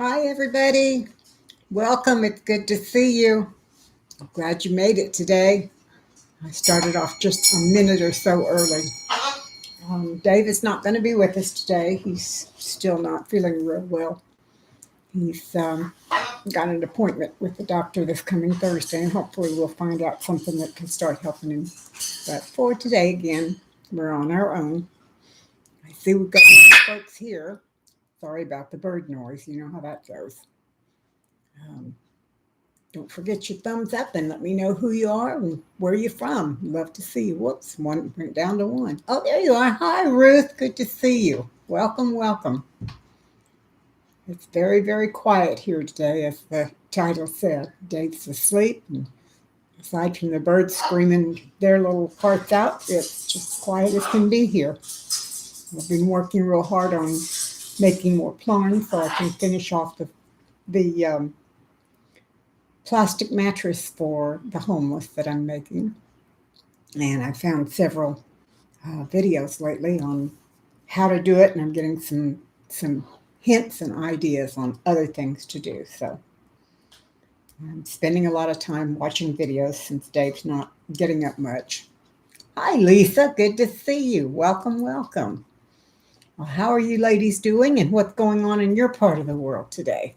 Hi, everybody. Welcome. It's good to see you. I'm glad you made it today. I started off just a minute or so early. Dave is not going to be with us today. He's still not feeling real well. He's got an appointment with the doctor this coming Thursday, and hopefully, we'll find out something that can start helping him. But for today, again, we're on our own. I see we've got some folks here. Sorry about the bird noise. You know how that goes. Um, Don't forget your thumbs up and let me know who you are and where you're from. Love to see you. Whoops, one went down to one. Oh, there you are. Hi, Ruth. Good to see you. Welcome, welcome. It's very, very quiet here today, as the title said. Dave's asleep, and aside from the birds screaming their little parts out, it's just quiet as can be here. I've been working real hard on making more plans so I can finish off the plastic mattress for the homeless that I'm making. And I found several videos lately on how to do it, and I'm getting some hints and ideas on other things to do. So I'm spending a lot of time watching videos since Dave's not getting up much. Hi, Lisa. Good to see you. Welcome, welcome. Well, how are you ladies doing, and what's going on in your part of the world today?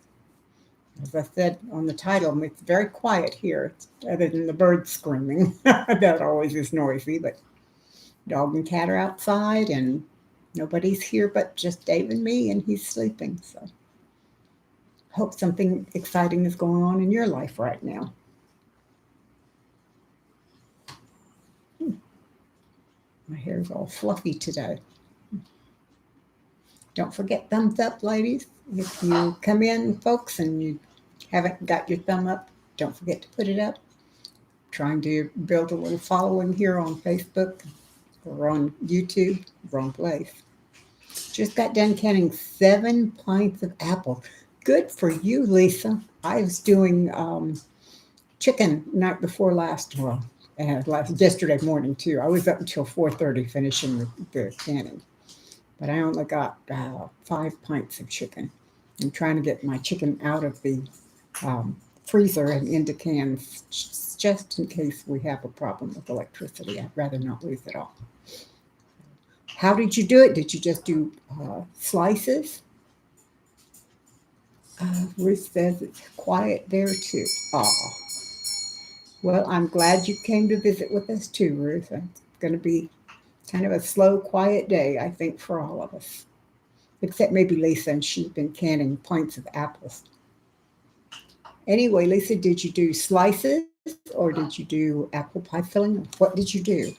As I said on the title, it's very quiet here, other than the birds screaming. That always is noisy, but dog and cat are outside, and nobody's here but just Dave and me, and he's sleeping. So hope something exciting is going on in your life right now. My hair's all fluffy today. Don't forget thumbs up, ladies. If you come in, folks, and you haven't got your thumb up, don't forget to put it up. Trying to build a little following here on Facebook or on YouTube. Wrong place. Just got done canning 7 pints of apples. Good for you, Lisa. I was doing chicken night before last, well, yesterday morning too. I was up until 4:30 finishing the canning, but I only got 5 pints of chicken. I'm trying to get my chicken out of the freezer and into cans just in case we have a problem with electricity. I'd rather not lose it all. How did you do it? Did you just do slices? Ruth says it's quiet there too. Aw. Well, I'm glad you came to visit with us too, Ruth. It's going to be kind of a slow, quiet day, I think, for all of us. Except maybe Lisa, and she's been canning pints of apples. Anyway, Lisa, did you do slices or did you do apple pie filling? What did you do?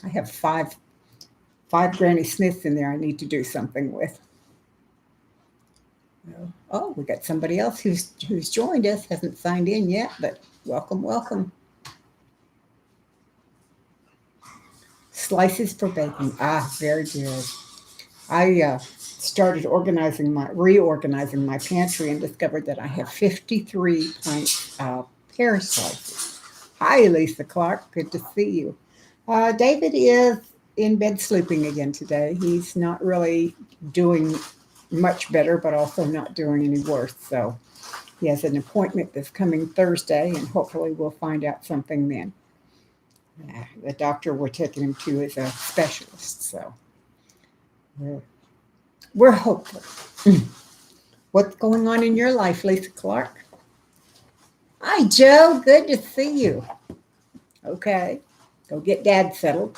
I have five Granny Smiths in there I need to do something with. Oh, we got somebody else who's joined us, hasn't signed in yet, but welcome, welcome. Slices for baking. Ah, very good. I started reorganizing my pantry and discovered that I have 53 pints of pear slices. Hi, Lisa Clark. Good to see you. David is in bed sleeping again today. He's not really doing much better, but also not doing any worse. So he has an appointment this coming Thursday, and hopefully we'll find out something then. The doctor we're taking him to is a specialist, so we're hopeful. What's going on in your life, Lisa Clark? Hi, Joe. Good to see you. Okay, go get Dad settled.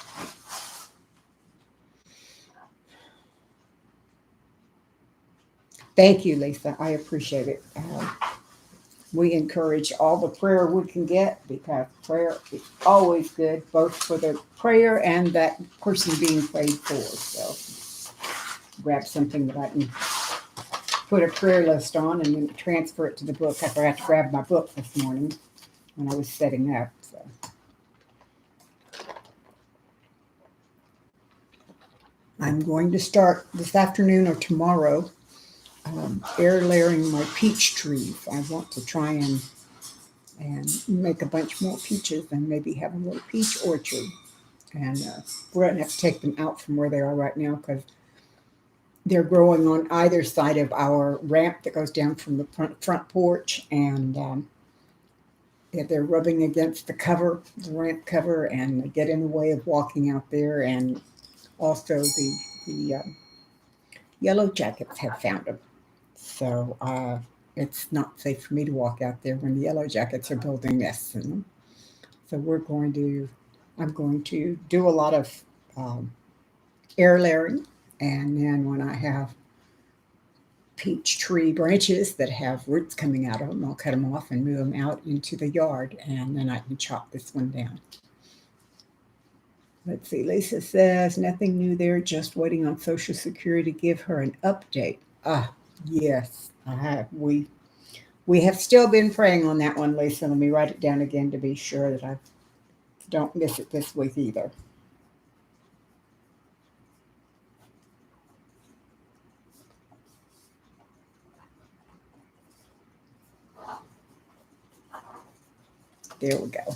Thank you, Lisa. I appreciate it. We encourage all the prayer we can get because prayer is always good, both for the prayer and that person being prayed for. So grab something that I can put a prayer list on and then transfer it to the book. I forgot to grab my book this morning when I was setting up. So I'm going to start this afternoon or tomorrow air layering my peach trees. I want to try and make a bunch more peaches and maybe have a little peach orchard. And we're going to have to take them out from where they are right now because they're growing on either side of our ramp that goes down from the front porch, and they're rubbing against the cover, the ramp cover, and they get in the way of walking out there. And also the yellow jackets have found them, so it's not safe for me to walk out there when the yellow jackets are building nests in them. So I'm going to do a lot of um, air layering, and then when I have peach tree branches that have roots coming out of them, I'll cut them off and move them out into the yard, and then I can chop this one down. Let's see, Lisa says, nothing new there, just waiting on Social Security to give her an update. Ah, yes, we have still been praying on that one, Lisa. Let me write it down again to be sure that I don't miss it this week either. There we go.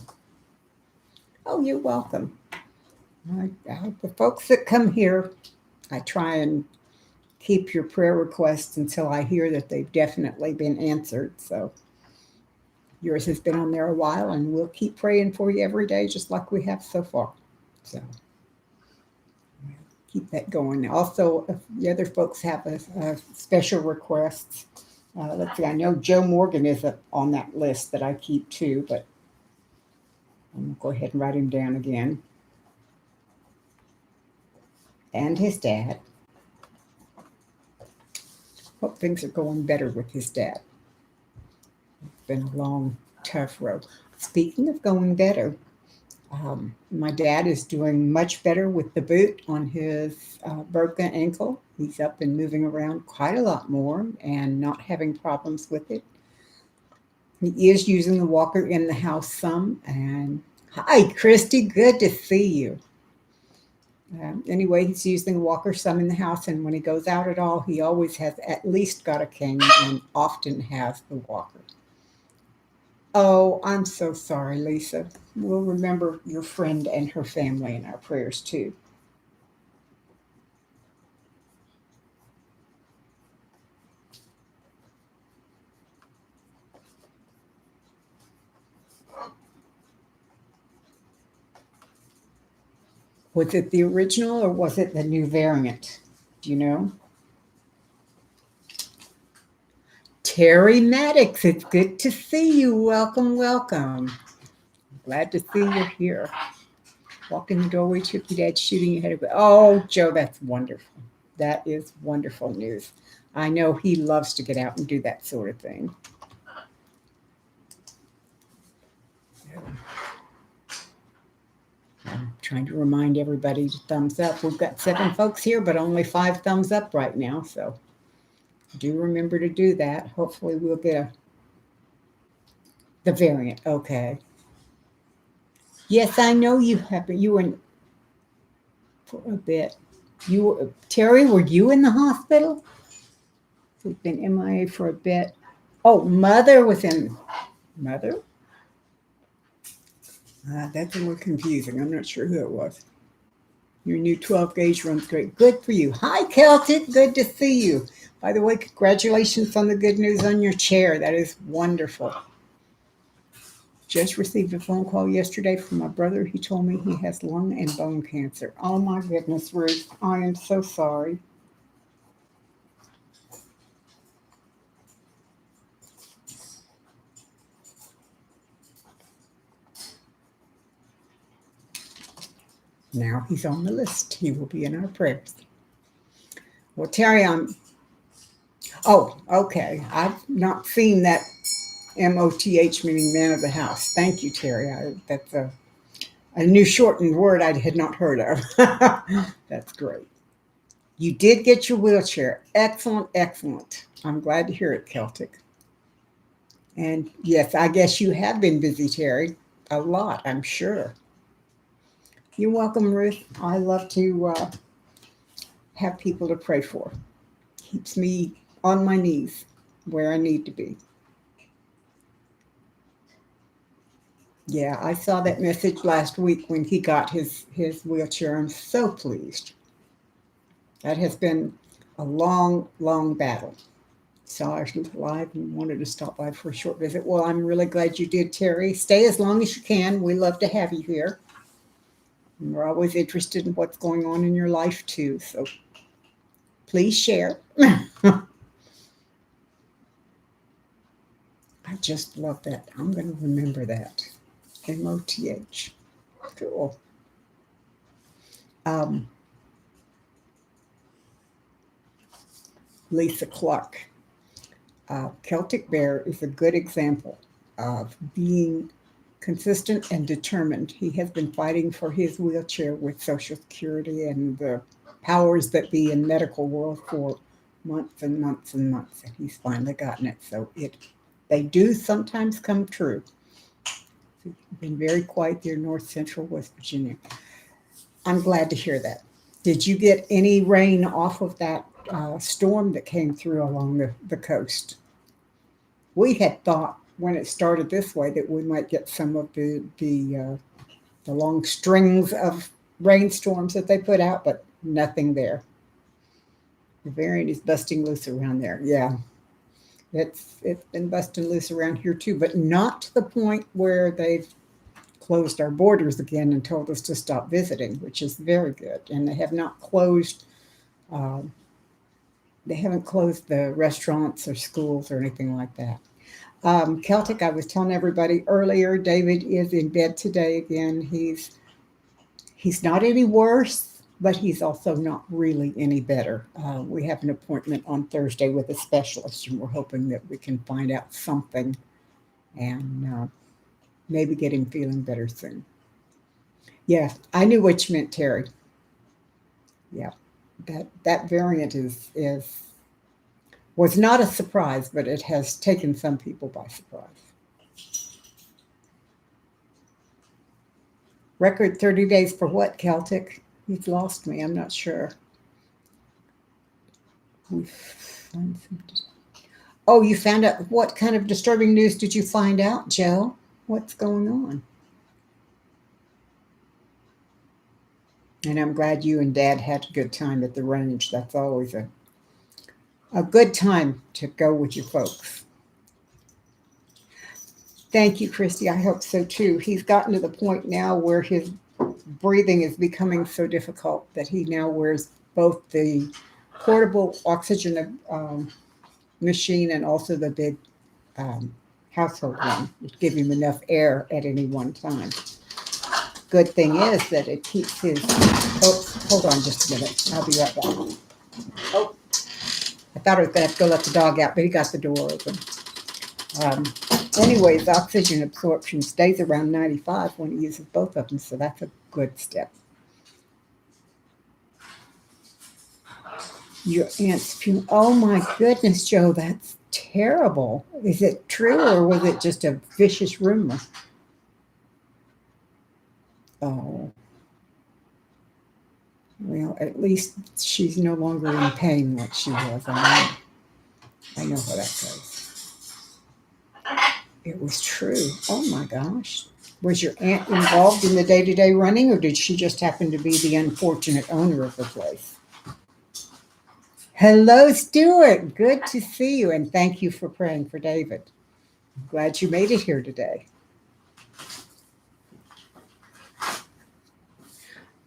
Oh, you're welcome. The folks that come here, I try and keep your prayer requests until I hear that they've definitely been answered. So yours has been on there a while, and we'll keep praying for you every day, just like we have so far. So keep that going. Also, if the other folks have a special requests, let's see, I know Joe Morgan is on that list that I keep too, but I'm going to go ahead and write him down again. And his dad. Hope things are going better with his dad. It's been a long, tough road. Speaking of going better, my dad is doing much better with the boot on his broken ankle. He's up and moving around quite a lot more and not having problems with it. He is using the walker in the house some. And hi, Christy, good to see you. Anyway, he's using the walker some in the house, and when he goes out at all, he always has at least got a cane and often has the walker. Oh, I'm so sorry, Lisa. We'll remember your friend and her family in our prayers too. Was it the original or was it the new variant? Do you know? Terry Maddox, it's good to see you. Welcome, welcome. Glad to see you're here. Walk in the doorway, took your dad shooting your head away. Oh, Joe, that's wonderful. That is wonderful news. I know he loves to get out and do that sort of thing. I'm trying to remind everybody to thumbs up. We've got 7 folks here, but only 5 thumbs up right now. So do remember to do that. Hopefully we'll get the variant. Okay. Yes, I know you have. You were for a bit. Terry, were you in the hospital? We've been MIA for a bit. Oh, Mother was in. Mother? That's a little confusing. I'm not sure who it was. Your new 12 gauge runs great. Good for you. Hi, Celtic. Good to see you. By the way, congratulations on the good news on your chair. That is wonderful. Just received a phone call yesterday from my brother. He told me he has lung and bone cancer. Oh my goodness, Ruth. I am so sorry. Now he's on the list. He will be in our prayers. Well, Terry, oh, okay. I've not seen that MOTH, meaning man of the house. Thank you, Terry. That's a new shortened word I had not heard of. That's great. You did get your wheelchair. Excellent, excellent. I'm glad to hear it, Celtic. And yes, I guess you have been busy, Terry. A lot, I'm sure. You're welcome, Ruth. I love to have people to pray for. Keeps me on my knees where I need to be. Yeah, I saw that message last week when he got his wheelchair. I'm so pleased. That has been a long, long battle. Saw her live and wanted to stop by for a short visit. Well, I'm really glad you did, Terry. Stay as long as you can. We love to have you here. And we're always interested in what's going on in your life, too. So please share. I just love that. I'm going to remember that. MOTH. Cool. Lisa Clark. Celtic Bear is a good example of being consistent and determined. He has been fighting for his wheelchair with Social Security and the powers that be in medical world for months and months and months, and he's finally gotten it. So they do sometimes come true. It's been very quiet there in North Central West Virginia. I'm glad to hear that. Did you get any rain off of that storm that came through along the coast? We had thought when it started this way that we might get some of the long strings of rainstorms that they put out, but nothing there. The variant is busting loose around there. Yeah, it's been busting loose around here too, but not to the point where they've closed our borders again and told us to stop visiting, which is very good. And they have not closed. They haven't closed the restaurants or schools or anything like that. Celtic, I was telling everybody earlier, David is in bed today again. He's not any worse, but he's also not really any better. We have an appointment on Thursday with a specialist, and we're hoping that we can find out something and maybe get him feeling better soon. Yeah, I knew what you meant, Terry. Yeah, that variant was not a surprise, but it has taken some people by surprise. Record 30 days for what, Celtic? You've lost me. I'm not sure. Oh, you found out. What kind of disturbing news did you find out, Joe? What's going on? And I'm glad you and Dad had a good time at the range. That's always a good time to go with your folks. Thank you, Christy. I hope so too. He's gotten to the point now where his breathing is becoming so difficult that he now wears both the portable oxygen machine and also the big household one to give him enough air at any one time. Good thing is that it keeps his. Oh, hold on just a minute. I'll be right back. Oh, I thought I was going to have to go let the dog out, but he got the door open. Anyways, oxygen absorption stays around 95 when he uses both of them, so that's a good step. Your aunt's funeral. Oh my goodness, Joe, that's terrible. Is it true or was it just a vicious rumor? Oh. Well, at least she's no longer in pain like she was. I know how that goes. It was true. Oh my gosh. Was your aunt involved in the day-to-day running, or did she just happen to be the unfortunate owner of the place? Hello, Stuart. Good to see you, and thank you for praying for David. I'm glad you made it here today.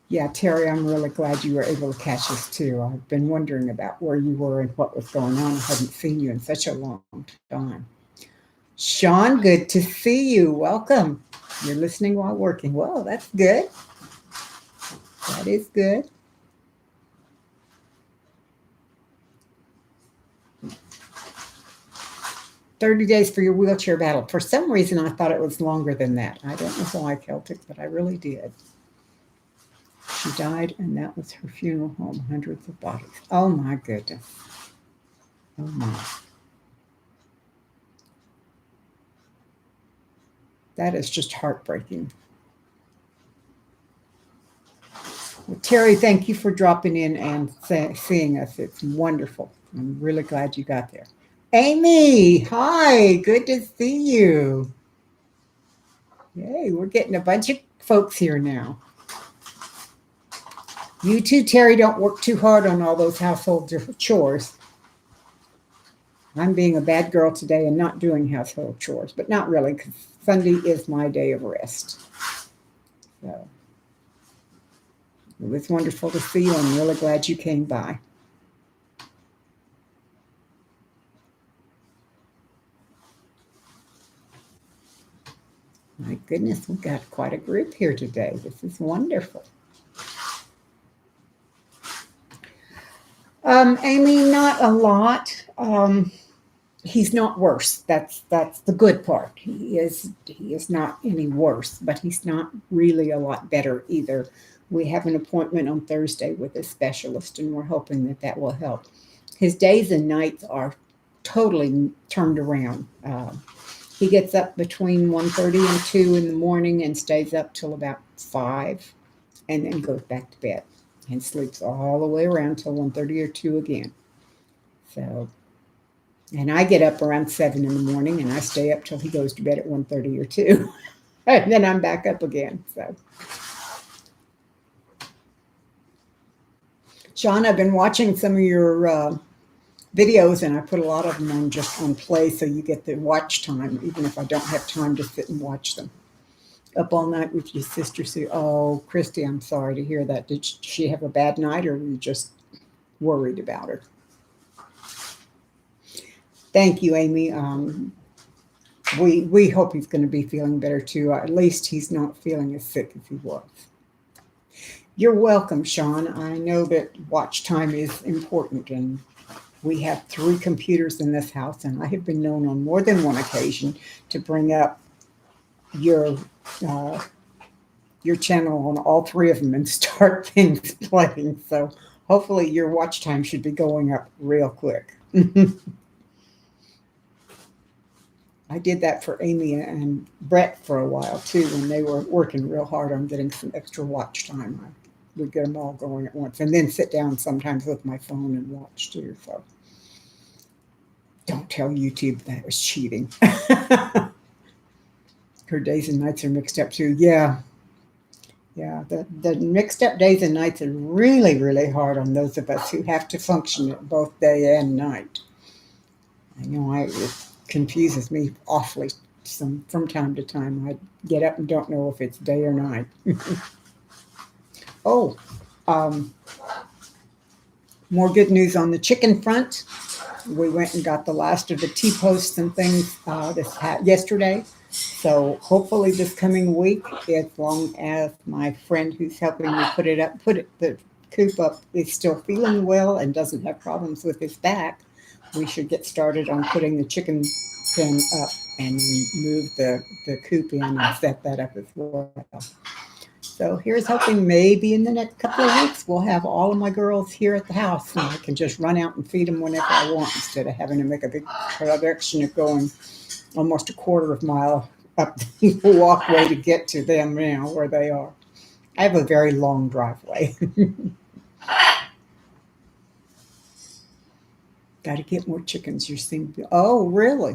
Yeah, Terry, I'm really glad you were able to catch us too. I've been wondering about where you were and what was going on. I haven't seen you in such a long time. Sean, good to see you. Welcome. You're listening while working. Well, that's good. That is good. "30 days for your wheelchair battle." For some reason, I thought it was longer than that. I don't know why, Celtic, but I really did. She died, and that was her funeral home. Hundreds of bodies. Oh, my goodness. Oh, my. That is just heartbreaking. Well, Terry, thank you for dropping in and seeing us. It's wonderful. I'm really glad you got there. Amy, hi. Good to see you. Yay, we're getting a bunch of folks here now. You too, Terry, don't work too hard on all those household chores. I'm being a bad girl today and not doing household chores, but not really, because Sunday is my day of rest. So it was wonderful to see you. I'm really glad you came by. My goodness, we've got quite a group here today. This is wonderful. Amy, not a lot. He's not worse. That's the good part. He is not any worse, but he's not really a lot better either. We have an appointment on Thursday with a specialist, and we're hoping that that will help. His days and nights are totally turned around. He gets up between 1:30 and 2 in the morning and stays up till about 5, and then goes back to bed and sleeps all the way around till 1:30 or 2 again. So, and I get up around 7 in the morning and I stay up till he goes to bed at 1:30 or 2. And then I'm back up again. So, Sean, I've been watching some of your videos, and I put a lot of them on just on play so you get the watch time, even if I don't have time to sit and watch them. Up all night with your sister Sue. Oh, Christy, I'm sorry to hear that. Did she have a bad night, or were you just worried about her? Thank you, Amy. We hope he's going to be feeling better too. At least he's not feeling as sick as he was. You're welcome, Sean. I know that watch time is important, and we have 3 computers in this house, and I have been known on more than one occasion to bring up your channel on all 3 of them and start things playing. So hopefully your watch time should be going up real quick. I did that for Amy and Brett for a while too, when they were working real hard on getting some extra watch time. I would get them all going at once, and then sit down sometimes with my phone and watch too. So don't tell YouTube that was cheating. Her days and nights are mixed up too. Yeah. The mixed up days and nights are really, really hard on those of us who have to function at both day and night. I know it confuses me awfully from time to time. I get up and don't know if it's day or night. Oh, more good news on the chicken front. We went and got the last of the T-posts and things yesterday. So hopefully this coming week, as long as my friend who's helping me put the coop up, is still feeling well and doesn't have problems with his back, we should get started on putting the chicken pen up and move the coop in and set that up as well. So here's hoping maybe in the next couple of weeks we'll have all of my girls here at the house, and I can just run out and feed them whenever I want, instead of having to make a big production of going almost a quarter of a mile up the walkway to get to them now where they are. I have a very long driveway. Got to get more chickens. You seem to. Oh, really?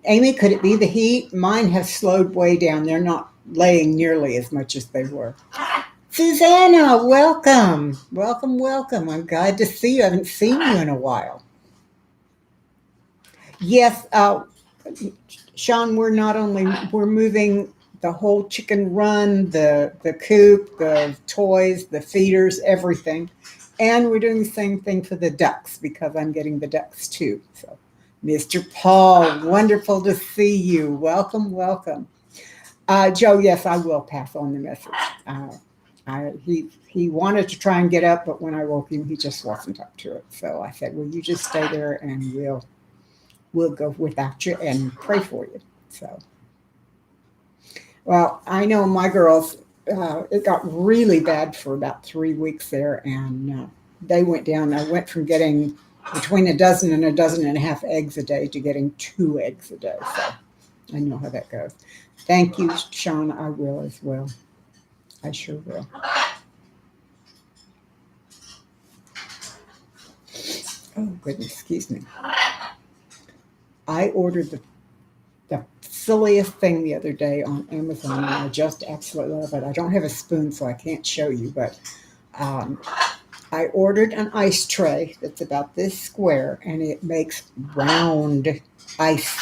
Amy, could it be the heat? Mine have slowed way down. They're not laying nearly as much as they were. Susanna, welcome. Welcome, welcome. I'm glad to see you. I haven't seen you in a while. Yes, Sean, we're moving the whole chicken run, the coop, the toys, the feeders, everything. And we're doing the same thing for the ducks, because I'm getting the ducks too. So, Mr. Paul, wonderful to see you. Welcome, welcome. Joe, yes, I will pass on the message. He wanted to try and get up, but when I woke him, he just wasn't up to it. So I said, well, you just stay there and we'll go without you and pray for you. So, well, I know my girls, it got really bad for about 3 weeks there, and they went down. I went from getting between a dozen and a dozen and a half eggs a day to getting 2 eggs a day. So I know how that goes. Thank you, Sean. I will as well. I sure will. Oh, goodness, excuse me. I ordered the silliest thing the other day on Amazon, and I just absolutely love it. I don't have a spoon, so I can't show you, but Um, I ordered an ice tray that's about this square, and it makes round ice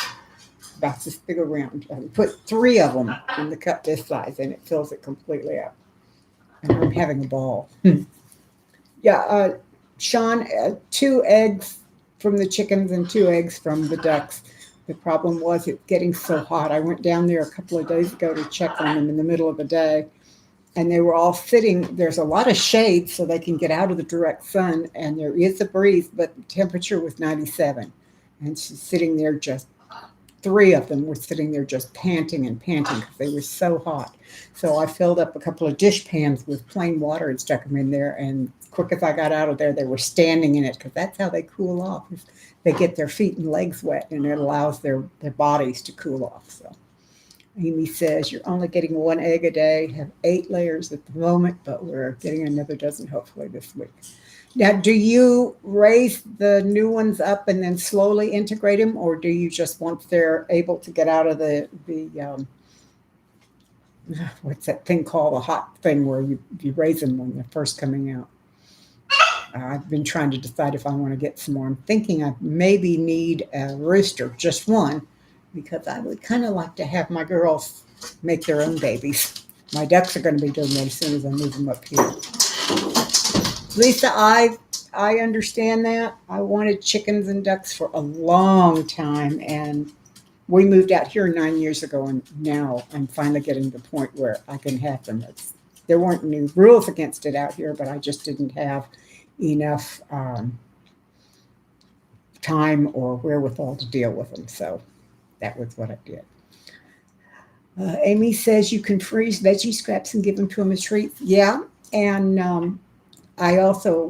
about this big around. I put 3 of them in the cup this size, and it fills it completely up. And I'm having a ball. Yeah, Sean, 2 eggs from the chickens and 2 eggs from the ducks. The problem was it getting so hot. I went down there a couple of days ago to check on them in the middle of the day, and they were all sitting. There's a lot of shade so they can get out of the direct sun, and there is a breeze, but the temperature was 97. And she's sitting there just 3 of them were sitting there just panting and panting because they were so hot. So I filled up a couple of dish pans with plain water and stuck them in there. And as quick as I got out of there, they were standing in it because that's how they cool off. They get their feet and legs wet, and it allows their bodies to cool off. So Amy says, you're only getting 1 egg a day, have 8 layers at the moment, but we're getting another dozen hopefully this week. Now, do you raise the new ones up and then slowly integrate them, or do you just once they're able to get out of the what's that thing called, the hot thing where you raise them when they're first coming out? I've been trying to decide if I want to get some more. I'm thinking I maybe need a rooster, just one, because I would kind of like to have my girls make their own babies. My ducks are going to be doing that as soon as I move them up here. Lisa, I understand that. I wanted chickens and ducks for a long time, and we moved out here 9 years ago, and now I'm finally getting to the point where I can have them. There weren't any rules against it out here, but I just didn't have enough time or wherewithal to deal with them, so that was what I did. Amy says you can freeze veggie scraps and give them to them as treats. Yeah, and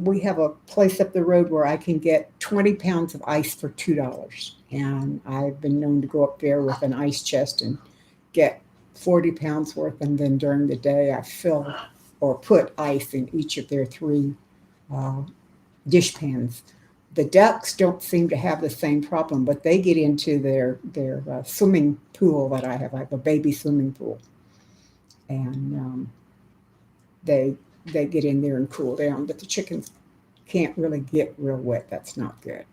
we have a place up the road where I can get 20 pounds of ice for $2. And I've been known to go up there with an ice chest and get 40 pounds worth. And then during the day, I fill or put ice in each of their 3 dish pans. The ducks don't seem to have the same problem, but they get into their swimming pool that I have. I have a baby swimming pool. And they get in there and cool down, but the chickens can't really get real wet. That's not good.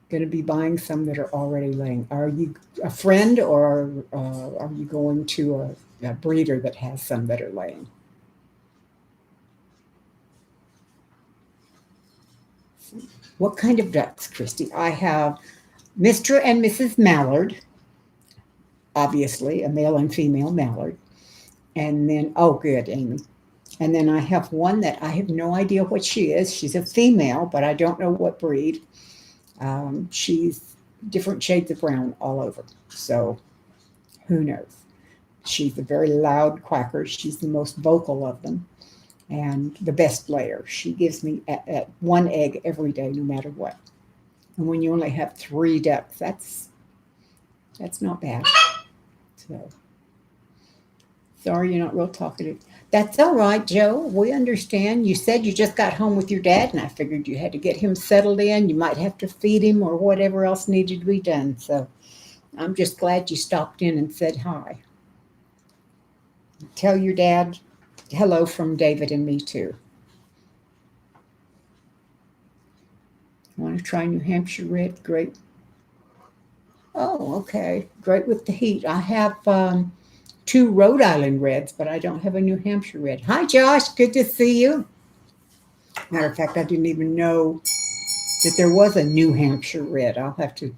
Going to be buying some that are already laying. Are you a friend, or are you going to a breeder that has some that are laying? What kind of ducks, Christy? I have Mr. and Mrs. Mallard, obviously a male and female mallard. And then, oh, good, Amy. And then I have one that I have no idea what she is. She's a female, but I don't know what breed. She's different shades of brown all over. So who knows? She's a very loud quacker. She's the most vocal of them and the best layer. She gives me at 1 egg every day, no matter what. And when you only have 3 ducks, that's not bad. So sorry you're not real talkative. That's all right, Joe. We understand. You said you just got home with your dad, and I figured you had to get him settled in. You might have to feed him or whatever else needed to be done. So I'm just glad you stopped in and said hi. Tell your dad hello from David and me, too. Want to try New Hampshire Red? Great. Oh, okay. Great with the heat. I have 2 Rhode Island Reds, but I don't have a New Hampshire Red. Hi, Josh. Good to see you. Matter of fact, I didn't even know that there was a New Hampshire Red. I'll have to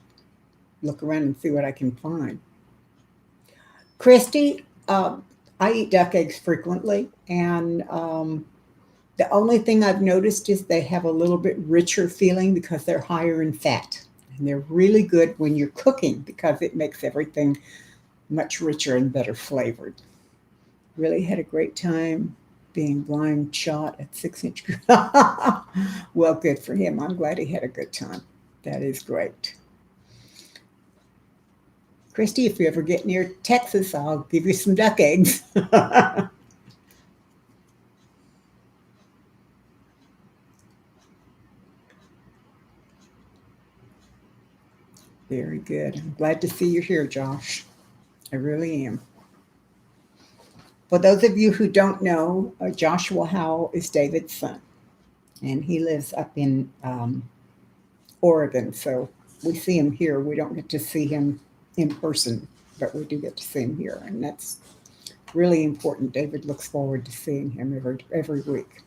look around and see what I can find. Christy, I eat duck eggs frequently, and the only thing I've noticed is they have a little bit richer feeling because they're higher in fat. And they're really good when you're cooking because it makes everything much richer and better flavored. Really had a great time being blind shot at 6-inch. Well, good for him. I'm glad he had a good time. That is great. Christy, if you ever get near Texas, I'll give you some duck eggs. Very good. I'm glad to see you here, Josh. I really am. For those of you who don't know, Joshua Howell is David's son, and he lives up in Oregon. So we see him here. We don't get to see him in person, but we do get to see him here, and that's really important. David looks forward to seeing him every week.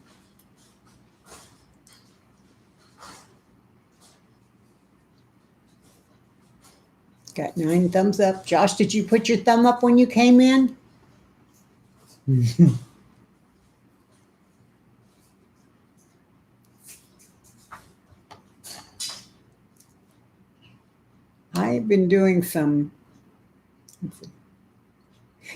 Got 9 thumbs up. Josh, did you put your thumb up when you came in? I've been doing some.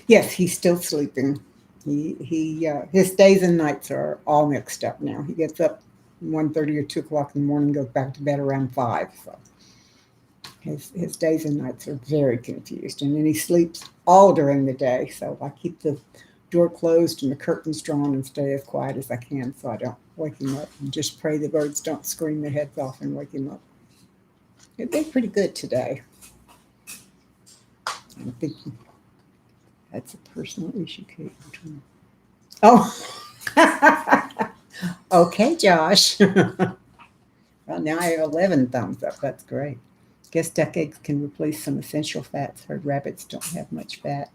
Yes, he's still sleeping. His days and nights are all mixed up now. He gets up 1:30 or 2 o'clock in the morning, goes back to bed around 5. So his days and nights are very confused, and then he sleeps all during the day. So I keep the door closed and the curtains drawn and stay as quiet as I can so I don't wake him up, and just pray the birds don't scream their heads off and wake him up. It did pretty good today. I'm thinking that's a personal issue, Kate. Oh, okay, Josh. Well, now I have 11 thumbs up. That's great. Guess duck eggs can replace some essential fats. Heard rabbits don't have much fat.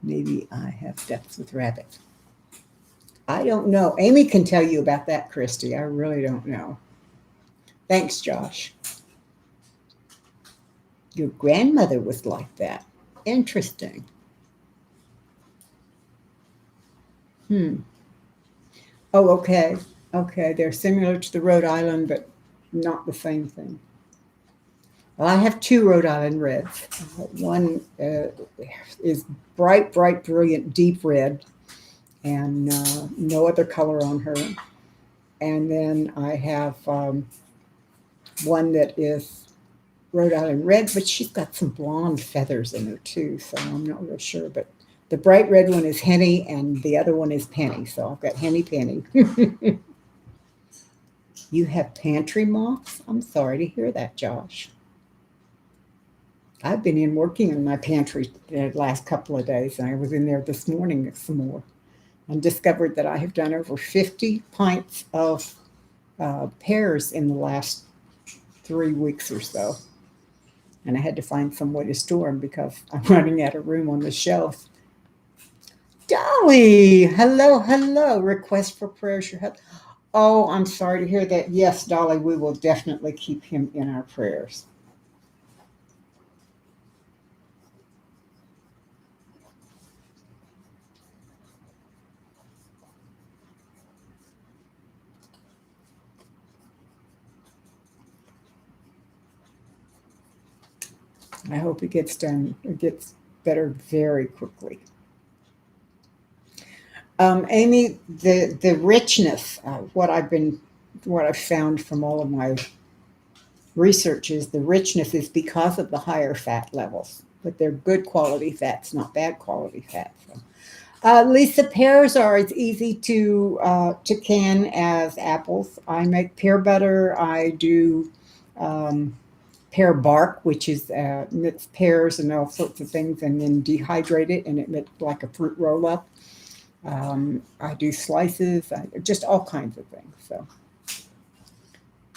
Maybe I have ducks with rabbits. I don't know. Amy can tell you about that, Christy. I really don't know. Thanks, Josh. Your grandmother was like that. Interesting. Oh, okay. Okay. They're similar to the Rhode Island, but not the same thing. Well, I have 2 Rhode Island reds. One is bright, brilliant, deep red, and no other color on her. And then I have one that is Rhode Island red, but she's got some blonde feathers in her too, so I'm not real sure. But the bright red one is Henny, and the other one is Penny. So I've got Henny Penny. You have pantry moths? I'm sorry to hear that, Josh. I've been in working in my pantry the last couple of days, and I was in there this morning some more, and discovered that I have done over 50 pints of pears in the last 3 weeks or so. And I had to find some way to store them because I'm running out of room on the shelf. Dolly, hello, hello. Request for prayers. Oh, I'm sorry to hear that. Yes, Dolly, we will definitely keep him in our prayers. I hope it gets done. It gets better very quickly. Amy, the richness, what I've found from all of my research is the richness is because of the higher fat levels, but they're good quality fats, not bad quality fats. Lisa, pears are as easy to can as apples. I make pear butter. I do pear bark, which is mix pears and all sorts of things, and then dehydrate it, and it makes like a fruit roll up. I do slices, just all kinds of things. So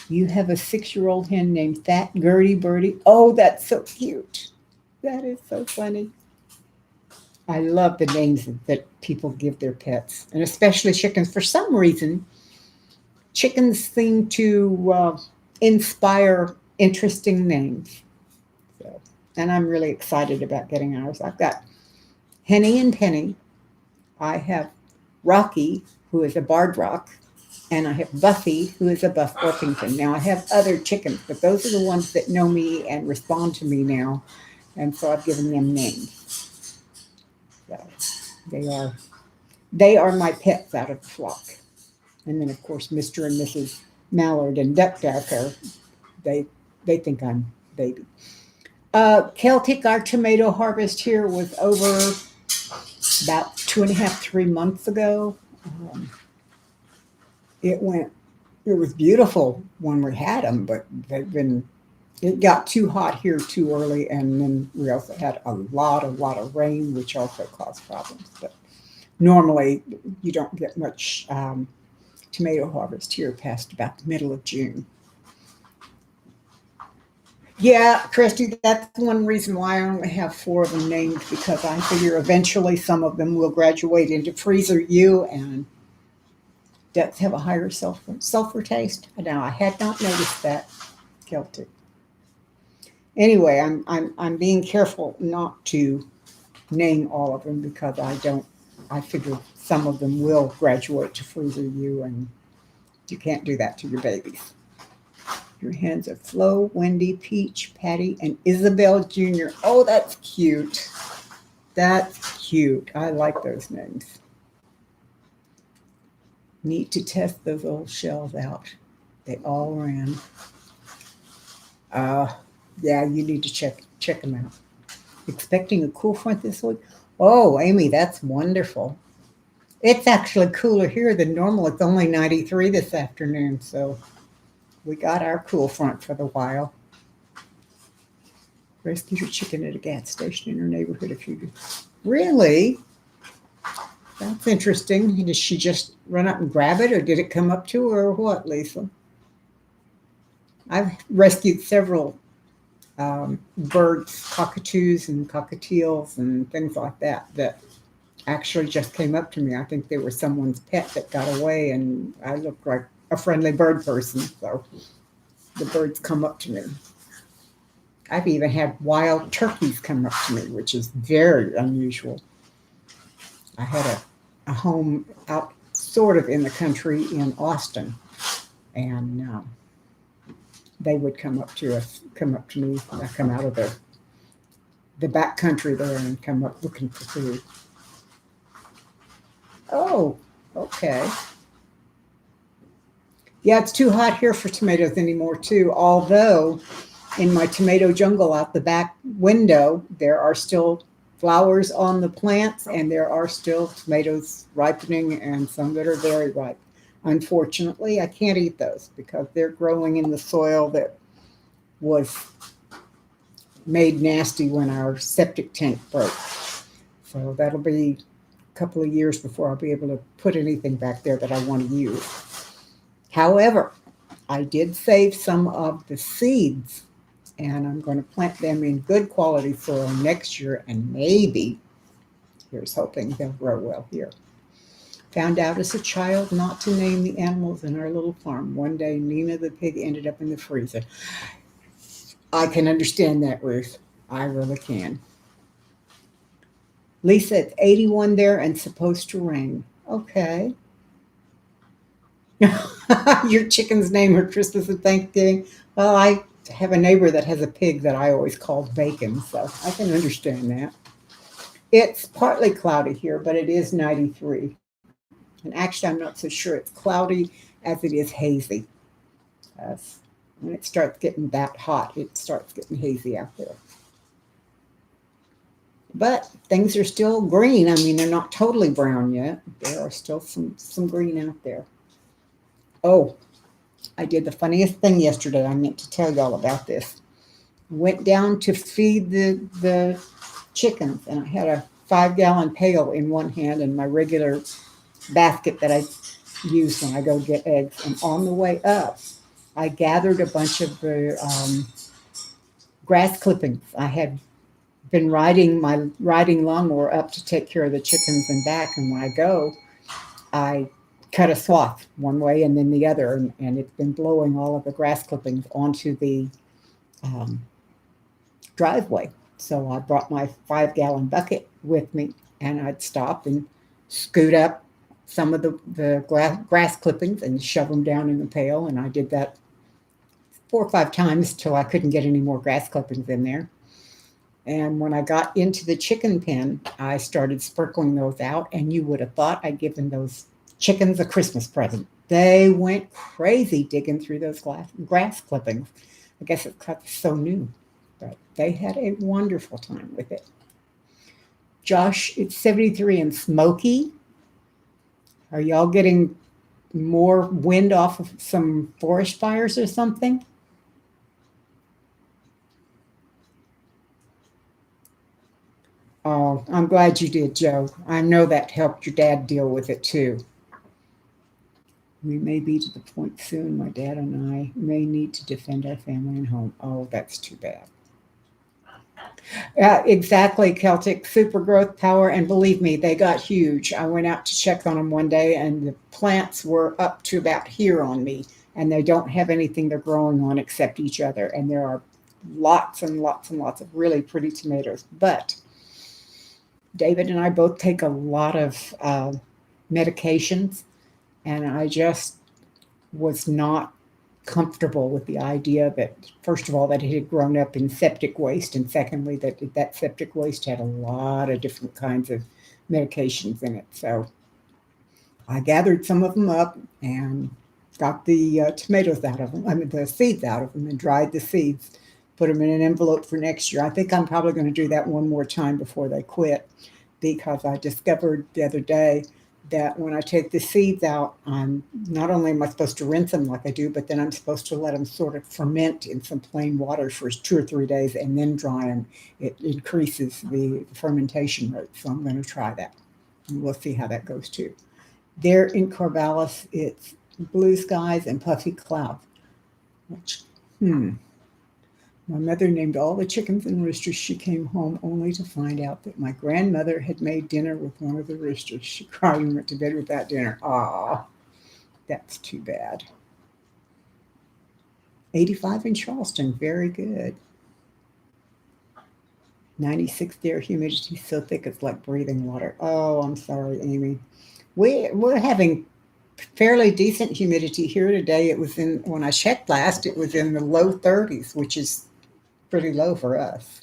you have a 6-year-old hen named Fat Gertie Birdie. Oh, that's so cute. That is so funny. I love the names that people give their pets, and especially chickens. For some reason, chickens seem to inspire interesting names. So, and I'm really excited about getting ours. I've got Henny and Penny. I have Rocky, who is a barred rock, and I have Buffy, who is a Buff Orpington. Now, I have other chickens, but those are the ones that know me and respond to me now, and so I've given them names. So they are my pets out of the flock. And then, of course, Mr. and Mrs. Mallard and Duck Duck they think I'm baby. Celtic, our tomato harvest here was over about 2.5, 3 months ago. It was beautiful when we had them, but it got too hot here too early, and then we also had a lot of rain, which also caused problems. But Normally, you don't get much tomato harvest here past about the middle of June. Yeah, Christy, that's one reason why I only have four of them named because I figure eventually some of them will graduate into freezer U and does have a higher sulfur taste. Now I had not noticed that. Guilty. Anyway, I'm being careful not to name all of them because I don't. I figure some of them will graduate to freezer U, and you can't do that to your babies. Your hands are Flo, Wendy, Peach, Patty, and Isabel Jr. Oh, that's cute. That's cute. I like those names. Need to test those old shells out. They all ran. Uh, yeah, you need to check them out. Expecting a cool front this week? Oh, Amy, that's wonderful. It's actually cooler here than normal. It's only 93 this afternoon, so we got our cool front for the while. Rescued a chicken at a gas station in her neighborhood a few days. Really? That's interesting. Did she just run up and grab it, or did it come up to her, or what, Lisa? I've rescued several birds, cockatoos and cockatiels and things like that actually just came up to me. I think they were someone's pet that got away, and I looked like a friendly bird person, so the birds come up to me. I've even had wild turkeys come up to me, which is very unusual. I had a home out sort of in the country in Austin, and they would come up to me. I come out of the back country there and come up looking for food. Oh, okay. Yeah, it's too hot here for tomatoes anymore, too. Although in my tomato jungle out the back window, there are still flowers on the plants and there are still tomatoes ripening and some that are very ripe. Unfortunately, I can't eat those because they're growing in the soil that was made nasty when our septic tank broke. So that'll be a couple of years before I'll be able to put anything back there that I want to use. However, I did save some of the seeds and I'm going to plant them in good quality soil next year, and maybe, here's hoping, they'll grow well here. Found out as a child not to name the animals in our little farm. One day, Nina the pig ended up in the freezer. I can understand that, Ruth. I really can. Lisa, it's 81 there and supposed to rain. Okay. Your chickens name her Christmas and Thanksgiving. Well, I have a neighbor that has a pig that I always called Bacon, so I can understand that. It's partly cloudy here, but it is 93. And actually, I'm not so sure it's cloudy as it is hazy. When it starts getting that hot, it starts getting hazy out there. But things are still green. I mean, they're not totally brown yet. There are still some green out there. Oh, I did the funniest thing yesterday. I meant to tell y'all about this. I went down to feed the chickens, and I had a 5-gallon pail in one hand and my regular basket that I use when I go get eggs. And on the way up, I gathered a bunch of the grass clippings. I had been riding my riding lawnmower up to take care of the chickens and back, and when I go, I cut a swath one way and then the other, and it's been blowing all of the grass clippings onto the driveway. So I brought my 5-gallon bucket with me, and I'd stop and scoot up some of the grass clippings and shove them down in the pail, and I did that 4 or 5 times till I couldn't get any more grass clippings in there. And when I got into the chicken pen, I started sprinkling those out, and you would have thought I'd given those chickens a Christmas present. They went crazy digging through those grass clippings. I guess it's because it's so new, but they had a wonderful time with it. Josh, it's 73 and smoky. Are y'all getting more wind off of some forest fires or something? Oh, I'm glad you did, Joe. I know that helped your dad deal with it too. We may be to the point soon, my dad and I may need to defend our family and home. Oh, that's too bad. Exactly, Celtic super growth power. And believe me, they got huge. I went out to check on them one day, and the plants were up to about here on me. And they don't have anything they're growing on except each other. And there are lots and lots and lots of really pretty tomatoes. But David and I both take a lot of medications, and I just was not comfortable with the idea that, first of all, that it had grown up in septic waste, and secondly, that that septic waste had a lot of different kinds of medications in it. So I gathered some of them up and got the tomatoes out of them, I mean, the seeds out of them, and dried the seeds, put them in an envelope for next year. I think I'm probably going to do that one more time before they quit, because I discovered the other day that when I take the seeds out, I'm not only am I supposed to rinse them like I do, but then I'm supposed to let them sort of ferment in some plain water for 2 or 3 days and then dry them. It increases the fermentation rate, so I'm going to try that, and we'll see how that goes too. There in Corvallis, it's blue skies and puffy clouds. Which, my mother named all the chickens and roosters. She came home only to find out that my grandmother had made dinner with one of the roosters. She cried and went to bed without dinner. Ah, that's too bad. 85 in Charleston, very good. 96 there, humidity so thick it's like breathing water. Oh, I'm sorry, Amy. We're having fairly decent humidity here today. It was in, when I checked last, it was in the low 30s, which is pretty low for us.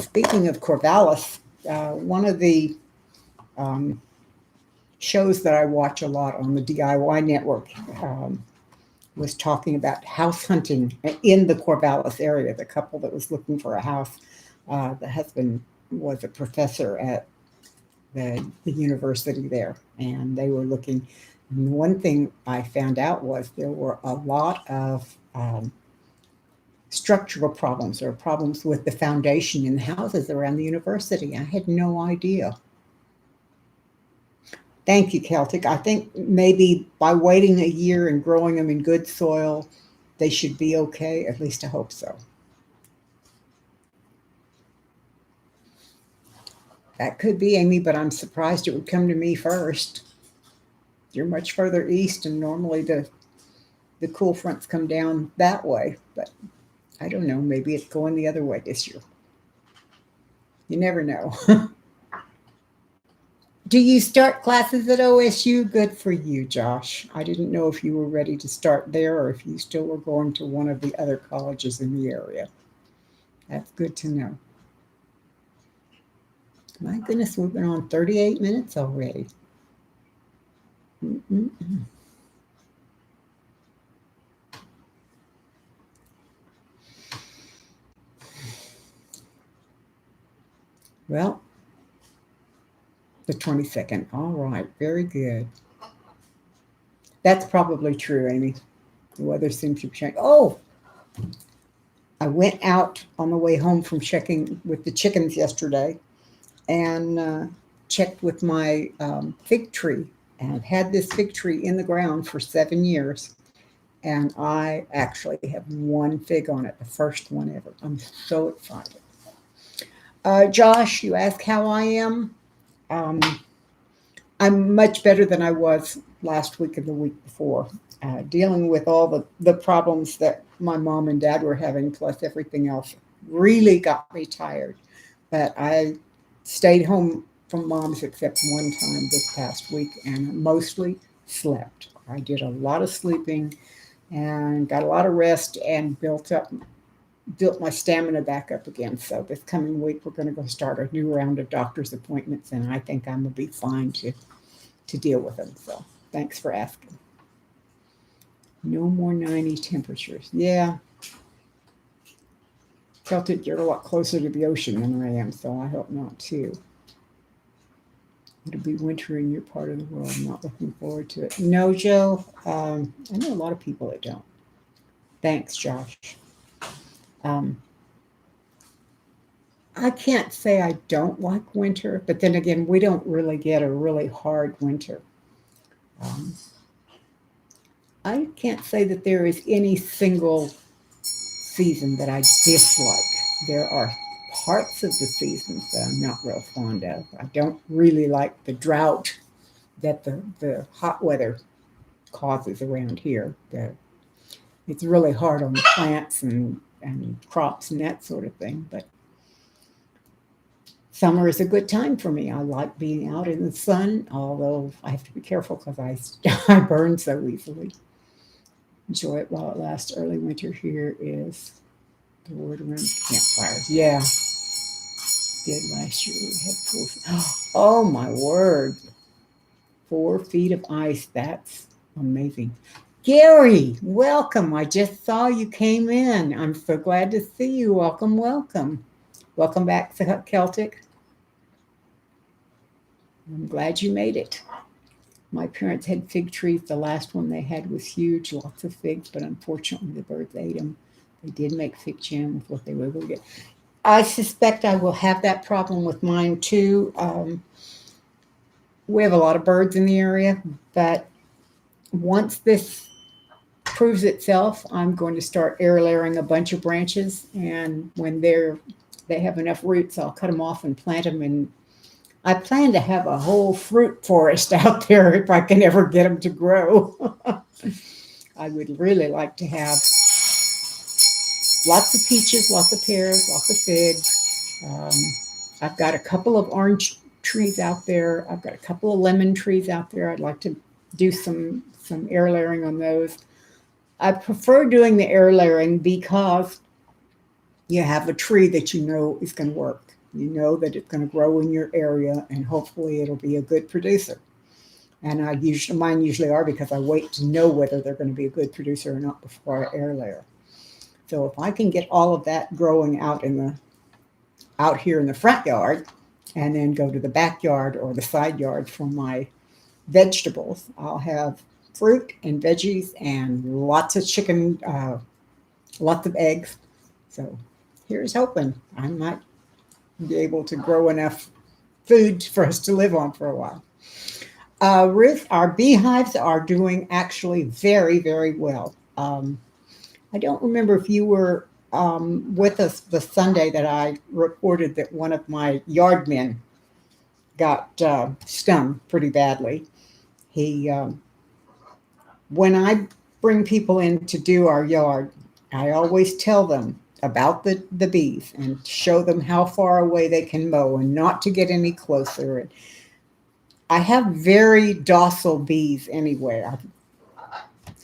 Speaking of Corvallis, one of the um, shows that I watch a lot on the DIY network was talking about house hunting in the Corvallis area. The couple that was looking for a house, the husband was a professor at the university there, and they were looking. And one thing I found out was there were a lot of structural problems or problems with the foundation in the houses around the university. I had no idea. Thank you, Celtic. I think maybe by waiting a year and growing them in good soil, they should be okay. At least I hope so. That could be, Amy, but I'm surprised it would come to me first. You're much further east, and normally the cool fronts come down that way. But I don't know. Maybe it's going the other way this year. You never know. Do you start classes at OSU? Good for you, Josh. I didn't know if you were ready to start there or if you still were going to one of the other colleges in the area. That's good to know. My goodness, we've been on 38 minutes already. Mm-mm-mm. Well, the 22nd. All right, very good. That's probably true, Amy. The weather seems to change. Oh, I went out on the way home from checking with the chickens yesterday and checked with my fig tree. And I've had this fig tree in the ground for 7 years. And I actually have one fig on it, the first one ever. I'm so excited. Josh, you ask how I am. Um, I'm much better than I was last week and the week before, dealing with all the problems that my mom and dad were having, plus everything else, really got me tired. But I stayed home from mom's except one time this past week and mostly slept. I did a lot of sleeping and got a lot of rest and built my stamina back up again. So this coming week we're going to go start a new round of doctor's appointments, and I think I'm going to be fine to deal with them. So thanks for asking. No more 90 temperatures. Yeah. Celtic, you're a lot closer to the ocean than I am, so I hope not too. It'll be winter in your part of the world. I'm not looking forward to it. No, Joe. I know a lot of people that don't. Thanks, Josh. Um, I can't say I don't like winter, but then again, we don't really get a really hard winter. Um, I can't say that there is any single season that I dislike. There are parts of the seasons that I'm not real fond of. I don't really like the drought that the hot weather causes around here. It's really hard on the plants and crops and that sort of thing. But summer is a good time for me. I like being out in the sun, although I have to be careful because I burn so easily. Enjoy it while it lasts. Early winter here is the word around campfires. Yeah, did last year. We had 4 feet. Oh my word. 4 feet of ice. That's amazing. Gary, welcome. I just saw you came in. I'm so glad to see you. Welcome, welcome. Welcome back to Celtic. I'm glad you made it. My parents had fig trees. The last one they had was huge, lots of figs, but unfortunately the birds ate them. They did make fig jam with what they were able to get. I suspect I will have that problem with mine too. We have a lot of birds in the area, but once this proves itself, I'm going to start air layering a bunch of branches, and when they have enough roots, I'll cut them off and plant them. And I plan to have a whole fruit forest out there if I can ever get them to grow. I would really like to have lots of peaches, lots of pears, lots of figs. I've got a couple of orange trees out there. I've got a couple of lemon trees out there. I'd like to do some air layering on those. I prefer doing the air layering because you have a tree that you know is going to work. You know that it's going to grow in your area, and hopefully it'll be a good producer. And mine usually are, because I wait to know whether they're going to be a good producer or not before I air layer. So if I can get all of that growing out here in the front yard, and then go to the backyard or the side yard for my vegetables, I'll have fruit and veggies and lots of chicken, lots of eggs. So here's hoping I might be able to grow enough food for us to live on for a while. Ruth, our beehives are doing actually very, very well. I don't remember if you were with us the Sunday that I reported that one of my yard men got stung pretty badly. He, when I bring people in to do our yard, I always tell them about the bees and show them how far away they can mow and not to get any closer. And I have very docile bees anyway.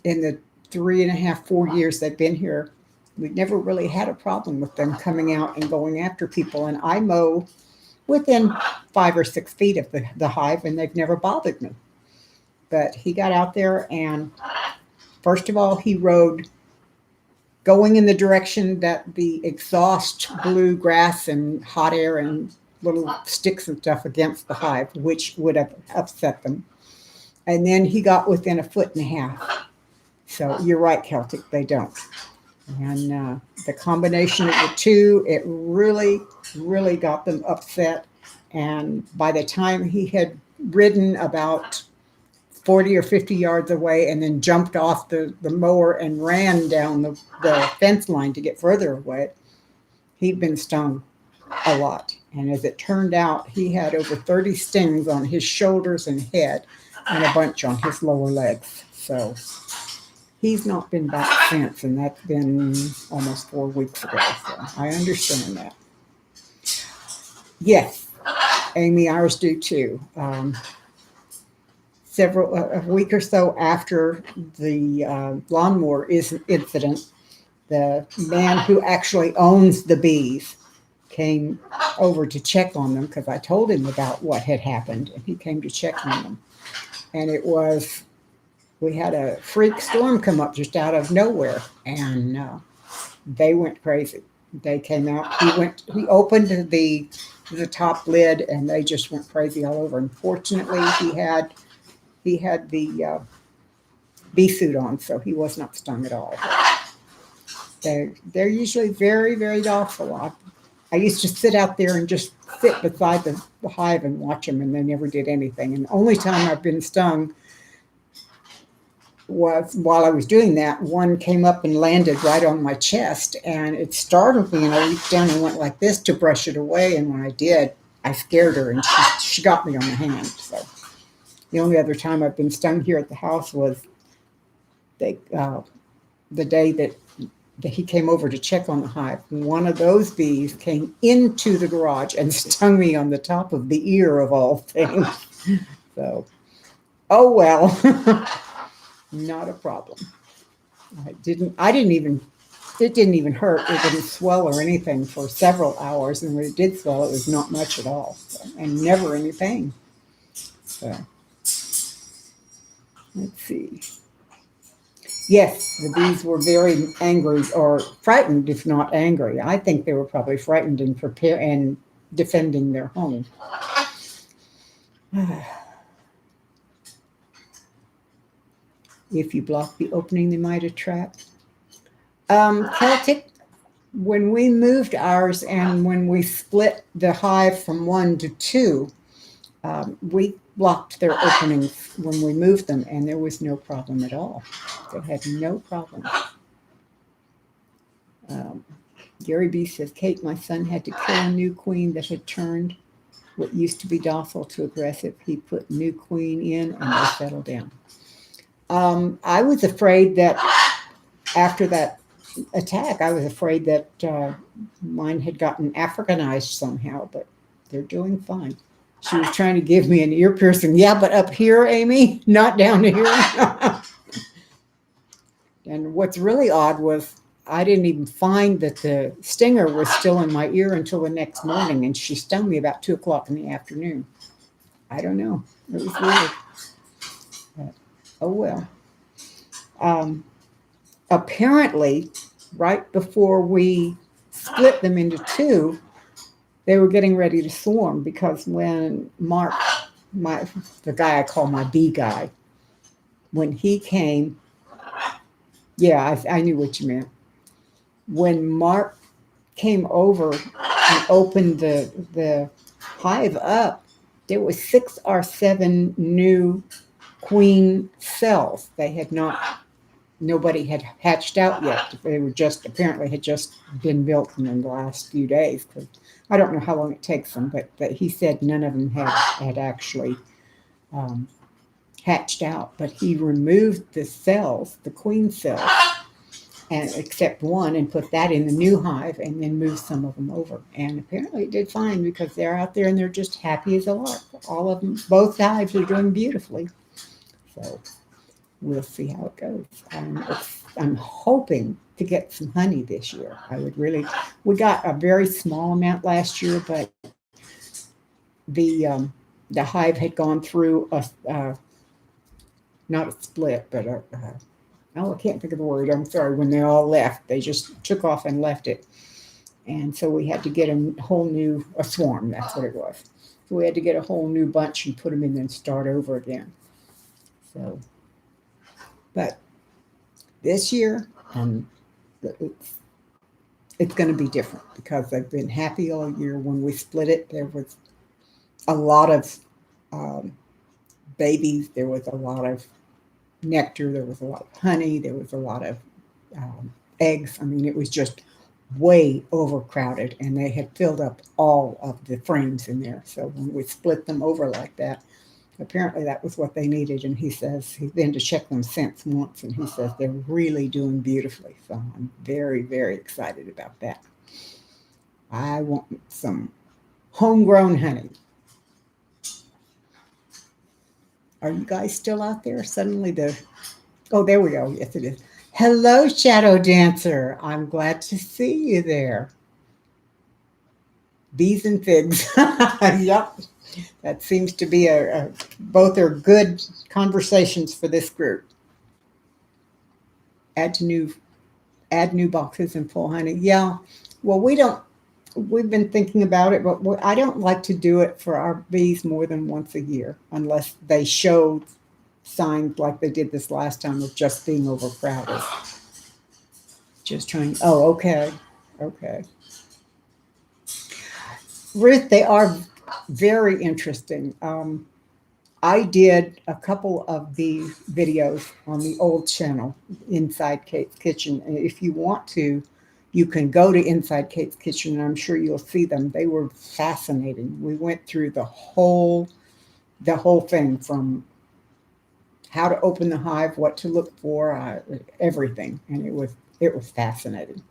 In the 3.5, 4 years they've been here, we've never really had a problem with them coming out and going after people. And I mow within 5 or 6 feet of the hive, and they've never bothered me. But he got out there, and first of all, he rode going in the direction that the exhaust blew grass and hot air and little sticks and stuff against the hive, which would have upset them. And then he got within 1.5 feet. So you're right, Celtic, they don't. And the combination of the two, it really, really got them upset. And by the time he had ridden about 40 or 50 yards away and then jumped off the mower and ran down the fence line to get further away, he'd been stung a lot. And as it turned out, he had over 30 stings on his shoulders and head and a bunch on his lower legs. So he's not been back since, and that's been almost 4 weeks ago. So I understand that. Yes, Amy, ours do too. A week or so after the lawnmower incident, the man who actually owns the bees came over to check on them, because I told him about what had happened, and he came to check on them. And we had a freak storm come up just out of nowhere, and they went crazy. They came out. He opened the top lid, and they just went crazy all over. Unfortunately, he had the bee suit on, so he was not stung at all. They're usually very, very docile. I used to sit out there and just sit beside the hive and watch them, and they never did anything. And the only time I've been stung was while I was doing that. One came up and landed right on my chest, and it startled me, and I reached down and went like this to brush it away. And when I did, I scared her, and she got me on the hand. So the only other time I've been stung here at the house was the day that he came over to check on the hive. One of those bees came into the garage and stung me on the top of the ear of all things. So, oh well, not a problem. It didn't even hurt. It didn't swell or anything for several hours. And when it did swell, it was not much at all, and never any pain. So, let's see. Yes, the bees were very angry or frightened, if not angry. I think they were probably frightened and defending their home. If you block the opening, they might attract. Celtic, when we moved ours and when we split the hive from 1 to 2, we blocked their openings when we moved them, and there was no problem at all. They had no problem. Gary B says, Kate, my son had to kill a new queen that had turned what used to be docile to aggressive. He put new queen in and they settled down. I was afraid that after that attack, I was afraid that mine had gotten Africanized somehow, but they're doing fine. She was trying to give me an ear piercing. Yeah, but up here, Amy, not down here. And what's really odd was I didn't even find that the stinger was still in my ear until the next morning, and she stung me about 2 o'clock in the afternoon. I don't know. It was weird. But, oh, well. Apparently, right before we split them into 2, they were getting ready to swarm, because when Mark, the guy I call my bee guy, when he came, yeah, I knew what you meant. When Mark came over and opened the hive up, there was 6 or 7 new queen cells. Nobody had hatched out yet. They were apparently had just been built in the last few days. Because I don't know how long it takes them, but he said none of them had actually hatched out. But he removed the cells, the queen cells, and except one, and put that in the new hive, and then moved some of them over. And apparently it did fine, because they're out there and they're just happy as a lark. All of them, both hives are doing beautifully. So we'll see how it goes. I'm hoping to get some honey this year. We got a very small amount last year, but the hive had gone through not a split, but I can't think of the word. I'm sorry. When they all left, they just took off and left it. And so we had to get a swarm. That's what it was. So we had to get a whole new bunch and put them in and start over again. So, but this year, it's going to be different, because I've been happy all year. When we split it, there was a lot of babies. There was a lot of nectar. There was a lot of honey. There was a lot of eggs. I mean, it was just way overcrowded, and they had filled up all of the frames in there. So when we split them over like that, apparently that was what they needed. And he says he's been to check them since once, and he says they're really doing beautifully. So I'm very, very excited about that. I want some homegrown honey. Are you guys still out there? Suddenly oh, there we go. Yes, it is. Hello, Shadow Dancer. I'm glad to see you there. Bees and figs. Yep. That seems to be both are good conversations for this group. Add new boxes and full honey. Yeah. Well, we've been thinking about it, but I don't like to do it for our bees more than once a year, unless they show signs like they did this last time of just being overcrowded. Just trying. Oh, okay. Okay. Ruth, they are very interesting. I did a couple of the videos on the old channel, Inside Kate's Kitchen. And if you want to, you can go to Inside Kate's Kitchen, and I'm sure you'll see them. They were fascinating. We went through the whole thing from how to open the hive, what to look for, everything, and it was fascinating.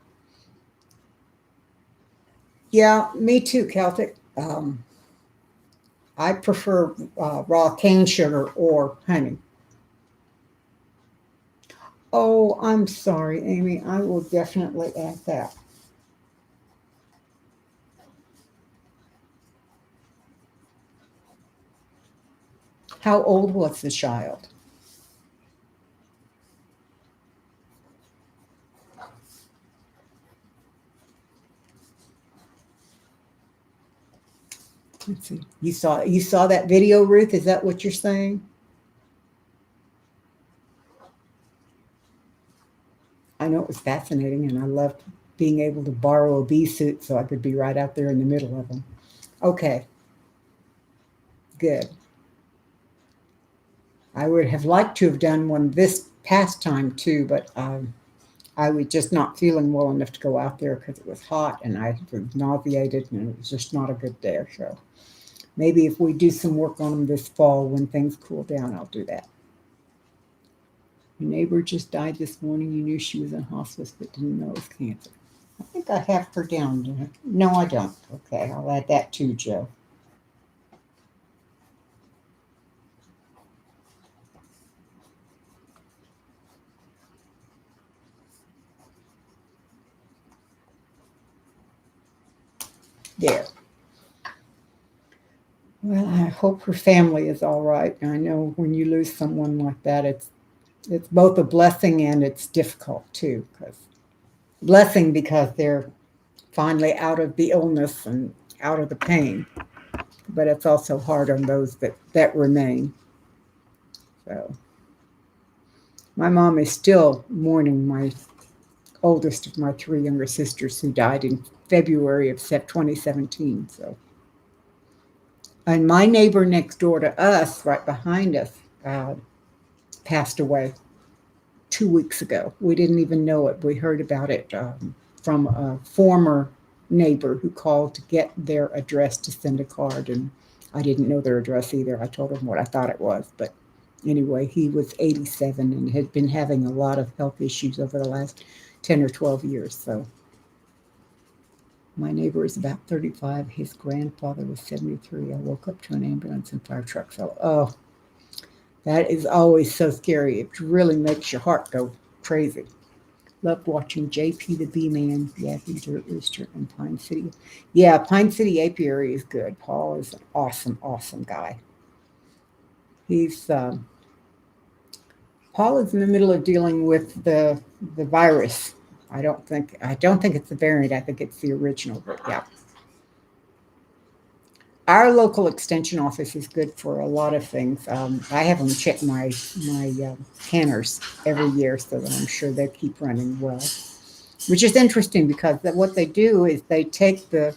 Yeah, me too, Celtic. I prefer raw cane sugar or honey. Oh, I'm sorry, Amy. I will definitely add that. How old was the child? Let's see. You saw that video, Ruth? Is that what you're saying? I know it was fascinating, and I loved being able to borrow a bee suit so I could be right out there in the middle of them. Okay, good. I would have liked to have done one this past time too, but I was just not feeling well enough to go out there because it was hot and I was nauseated and it was just not a good day. So maybe if we do some work on them this fall when things cool down, I'll do that. Your neighbor just died this morning. You knew she was in hospice but didn't know it was cancer. I think I have her down. No, I don't. Okay, I'll add that too, Joe. There. Well, I hope her family is all right. I know when you lose someone like that, it's both a blessing and it's difficult too. Because blessing because they're finally out of the illness and out of the pain, but it's also hard on those that remain. So my mom is still mourning my oldest of my three younger sisters who died in February of 2017. So, and my neighbor next door to us, right behind us, passed away 2 weeks ago. We didn't even know it. We heard about it from a former neighbor who called to get their address to send a card, and I didn't know their address either. I told him what I thought it was, but anyway, he was 87 and had been having a lot of health issues over the last 10 or 12 years. So my neighbor is about 35. His grandfather was 73. I woke up to an ambulance and fire truck. So, oh, that is always so scary. It really makes your heart go crazy. Loved watching JP the Bee Man, Yappy Dirt Rooster, and Pine City. Yeah, Pine City Apiary is good. Paul is an awesome, awesome guy. He's Paul is in the middle of dealing with the virus. I don't think it's the variant. I think it's the original. But yeah, our local extension office is good for a lot of things. I have them check my canners every year so that I'm sure they keep running well. Which is interesting because what they do is they take the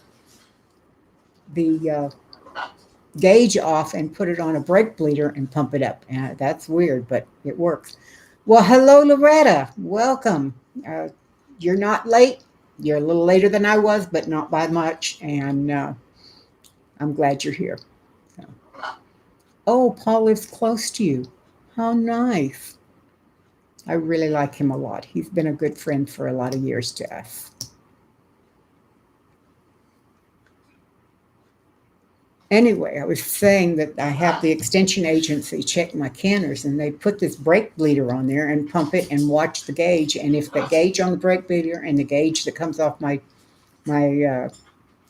gauge off and put it on a brake bleeder and pump it up. And that's weird, but it works. Well, hello, Loretta. Welcome. You're not late. You're a little later than I was, but not by much. And I'm glad you're here. So. Oh, Paul lives close to you. How nice. I really like him a lot. He's been a good friend for a lot of years to us. Anyway, I was saying that I have the extension agency check my canners, and they put this brake bleeder on there and pump it and watch the gauge. And if the gauge on the brake bleeder and the gauge that comes off my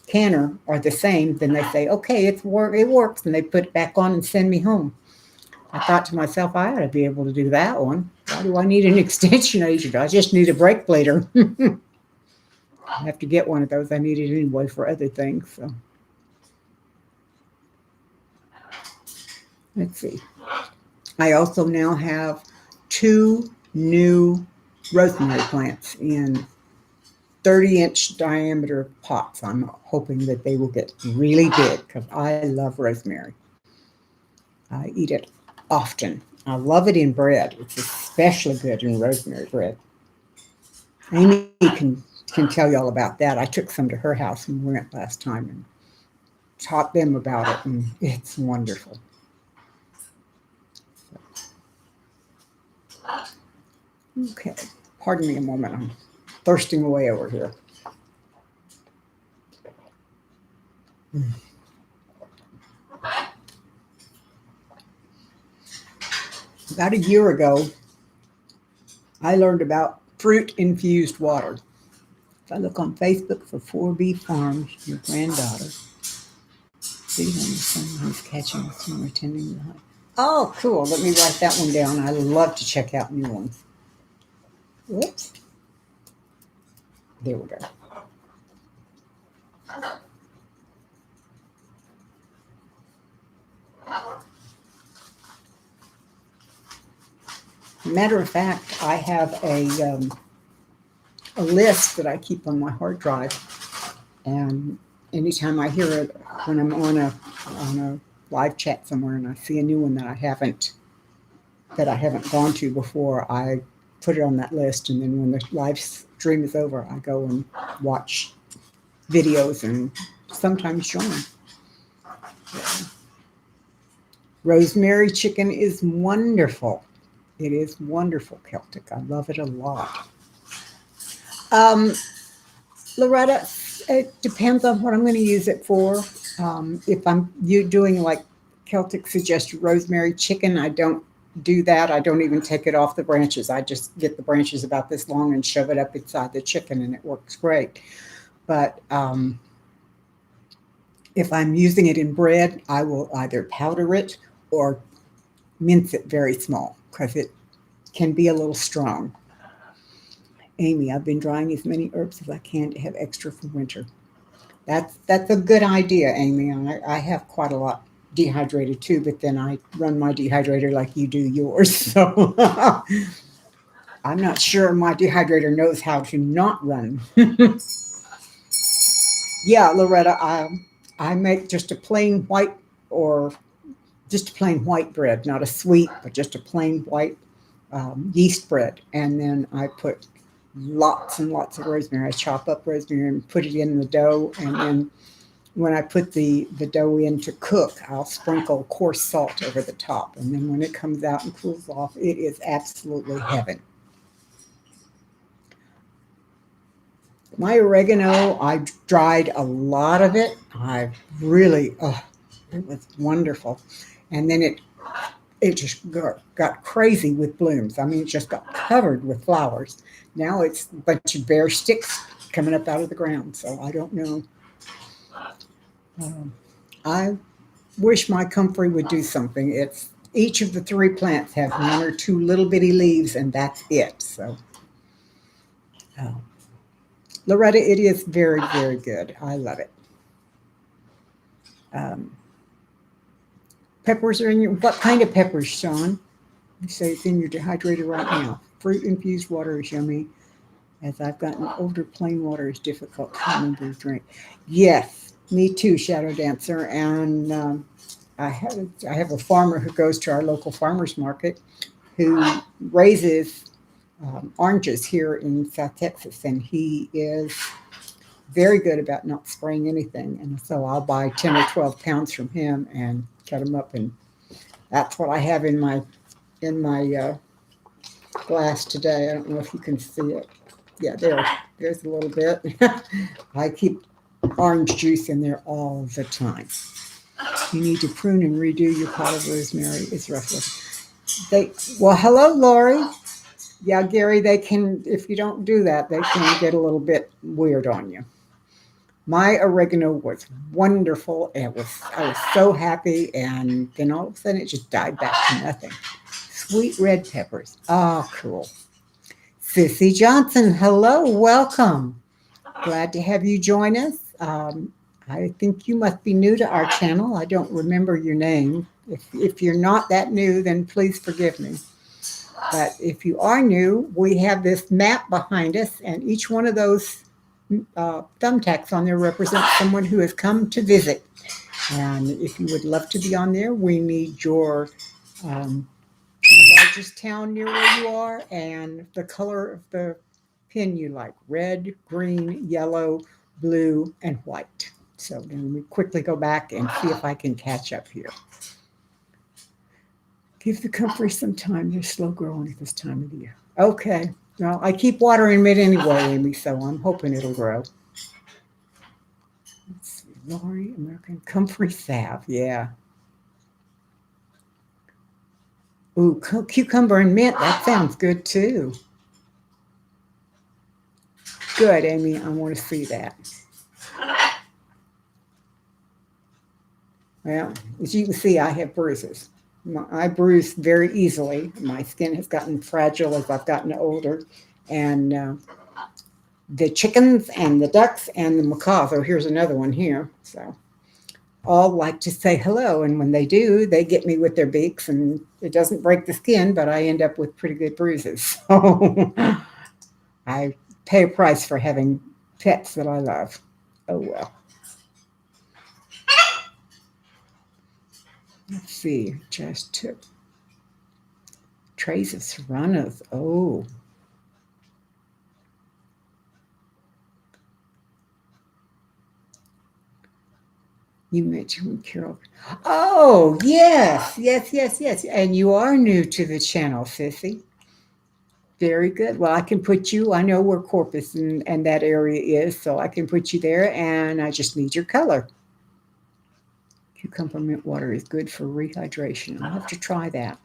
canner are the same, then they say, okay, it works, and they put it back on and send me home. I thought to myself, I ought to be able to do that one. Why do I need an extension agent? I just need a brake bleeder. I have to get one of those. I need it anyway for other things. So let's see. I also now have two new rosemary plants in 30-inch diameter pots. I'm hoping that they will get really big because I love rosemary. I eat it often. I love it in bread. It's especially good in rosemary bread. Amy can tell you all about that. I took some to her house when we went last time and taught them about it, and it's wonderful. Okay, pardon me a moment. I'm thirsting away over here. About a year ago, I learned about fruit-infused water. If I look on Facebook for 4B Farms, your granddaughter, see someone's catching someone attending the hunt. Oh, cool. Let me write that one down. I love to check out new ones. Whoops. There we go. Matter of fact, I have a list that I keep on my hard drive, and anytime I hear it when I'm on a live chat somewhere and I see a new one that I haven't gone to before, I put it on that list, and then when the live stream is over, I go and watch videos and sometimes join. Yeah. Rosemary chicken is wonderful. It is wonderful, Celtic. I love it a lot. Loretta, it depends on what I'm going to use it for. If you're doing like Celtic suggested rosemary chicken, I don't do that. I don't even take it off the branches. I just get the branches about this long and shove it up inside the chicken, and it works great. But if I'm using it in bread, I will either powder it or mince it very small because it can be a little strong. Amy, I've been drying as many herbs as I can to have extra for winter. That's a good idea, Amy. I have quite a lot dehydrated too, but then I run my dehydrator like you do yours. So I'm not sure my dehydrator knows how to not run. Yeah, Loretta, I make just a plain white bread, not a sweet, but just a plain white yeast bread. And then I put lots and lots of rosemary. I chop up rosemary and put it in the dough. And then when I put the dough in to cook, I'll sprinkle coarse salt over the top. And then when it comes out and cools off, it is absolutely heaven. My oregano, I dried a lot of it. It was wonderful. And then it just got crazy with blooms. I mean, it just got covered with flowers. Now it's a bunch of bare sticks coming up out of the ground. So I don't know. I wish my comfrey would do something. Each of the 3 plants have 1 or 2 little bitty leaves, and that's it. So, Loretta, it is very, very good. I love it. Peppers are in your, what kind of peppers, Sean? You say it's in your dehydrator right now. Fruit infused water is yummy. As I've gotten older, plain water is difficult to remember to drink. Yes, me too, Shadow Dancer. And I have a farmer who goes to our local farmers market who raises oranges here in South Texas, and he is very good about not spraying anything. And so I'll buy 10 or 12 pounds from him and cut them up, and that's what I have in my glass today. I don't know if you can see it. Yeah, there's a little bit. I keep orange juice in there all the time. You need to prune and redo your pot of rosemary. It's roughly. Well, hello, Lori. Yeah, Gary, they can, if you don't do that, they can get a little bit weird on you. My oregano was wonderful. I was so happy, and then all of a sudden it just died back to nothing. Sweet red peppers. Oh, cool. Sissy Johnson, hello, welcome. Glad to have you join us. I think you must be new to our channel. I don't remember your name. If you're not that new, then please forgive me. But if you are new, we have this map behind us, and each one of those thumbtacks on there represent someone who has come to visit. And if you would love to be on there, we need your the largest town near where you are and the color of the pin you like: red, green, yellow, blue, and white. So then we quickly go back and see if I can catch up here. Give the comfrey some time. They're slow growing at this time of the year. Okay. Well, I keep watering it anyway, Amy, so I'm hoping it'll grow. Let's see. Lori, American Comfrey Salve. Yeah. Ooh, cucumber and mint. That sounds good too. Good, Amy. I want to see that. Well, as you can see, I have bruises. I bruise very easily. My skin has gotten fragile as I've gotten older. And the chickens and the ducks and the macaws, oh, here's another one here. So all like to say hello. And when they do, they get me with their beaks, and it doesn't break the skin, but I end up with pretty good bruises. So I pay a price for having pets that I love. Oh, well. Let's see. Just took trays of serranos. Oh. You mentioned Carol. Oh, yes, yes, yes, yes. And you are new to the channel, Sissy. Very good. Well, I can put you, I know where Corpus and that area is, so I can put you there, and I just need your color. Cucumber mint water is good for rehydration. I'll have to try that.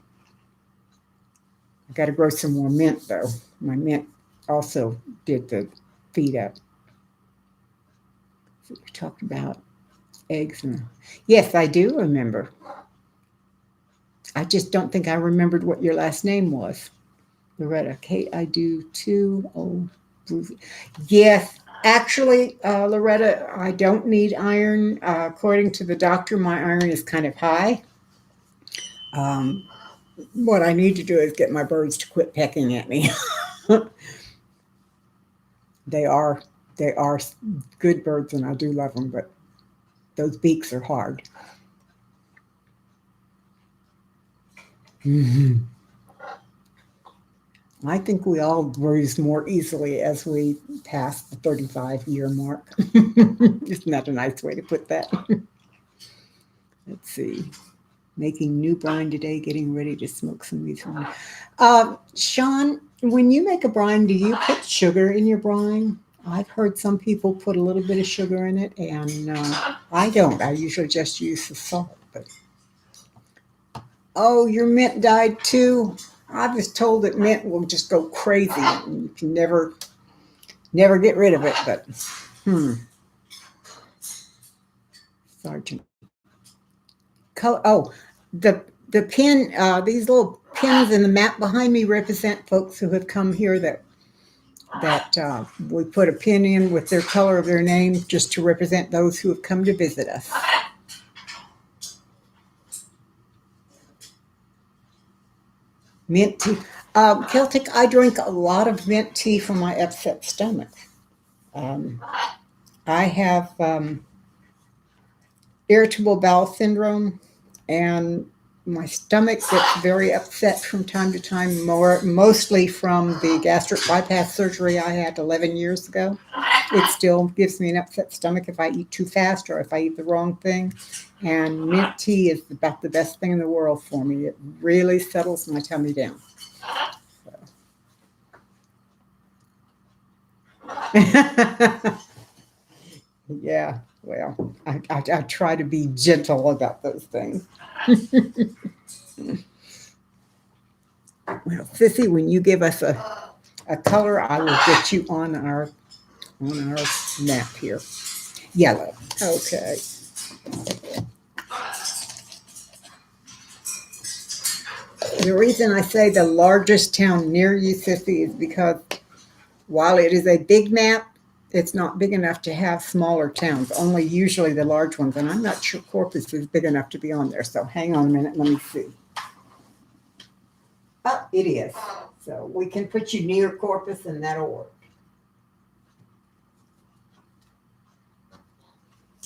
I got to grow some more mint, though. My mint also did the feed up. So you're talking about eggs. Yes, I do remember. I just don't think I remembered what your last name was. Loretta. Kate, I do too. Oh, yes. Actually, Loretta, I don't need iron. According to the doctor, my iron is kind of high. What I need to do is get my birds to quit pecking at me. they are good birds, and I do love them, but those beaks are hard. Mm-hmm. I think we all bruise more easily as we pass the 35-year mark. Isn't that a nice way to put that? Let's see. Making new brine today, getting ready to smoke some of these. Sean, when you make a brine, do you put sugar in your brine? I've heard some people put a little bit of sugar in it, and I don't. I usually just use the salt. But oh, your mint died too. I was told that mint will just go crazy and you can never get rid of it. But Sergeant. Oh, the pin. These little pins in the map behind me represent folks who have come here that we put a pin in with their color of their name just to represent those who have come to visit us. Mint tea. Celtic, I drink a lot of mint tea for my upset stomach. I have irritable bowel syndrome, and my stomach gets very upset from time to time, mostly from the gastric bypass surgery I had 11 years ago. It still gives me an upset stomach if I eat too fast or if I eat the wrong thing. And mint tea is about the best thing in the world for me. It really settles my tummy down. Yeah, well, I try to be gentle about those things. Well, Sissy, when you give us a color, I will get you on our map here. Yellow. Okay. The reason I say the largest town near you, Sissy, is because while it is a big map, it's not big enough to have smaller towns, only usually the large ones. And I'm not sure Corpus is big enough to be on there. So hang on a minute. Let me see. Oh, it is. So we can put you near Corpus and that'll work.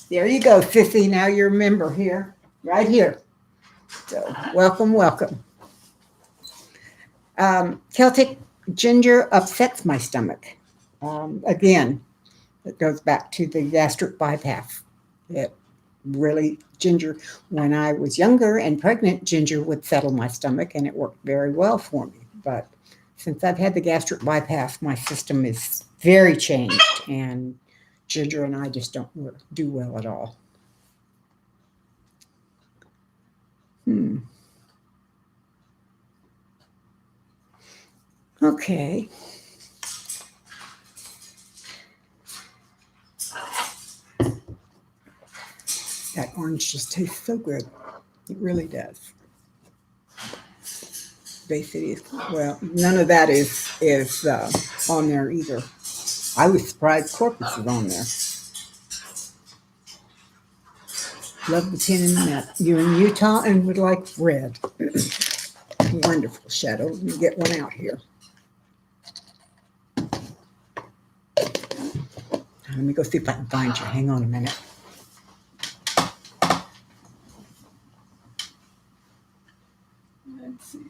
There you go, Sissy. Now you're a member here, right here. So welcome, welcome. Celtic ginger upsets my stomach. Again, it goes back to the gastric bypass. It really, ginger, when I was younger and pregnant, ginger would settle my stomach and it worked very well for me. But since I've had the gastric bypass, my system is very changed and ginger and I just don't do well at all. Hmm. Okay. That orange just tastes so good. It really does. Bay City is, well, none of that is on there either. I was surprised Corpus is on there. Love the pin and the mat. You're in Utah and would like red. Wonderful, Shadow. Let me get one out here. Let me go see if I can find you. Hang on a minute. Let's see.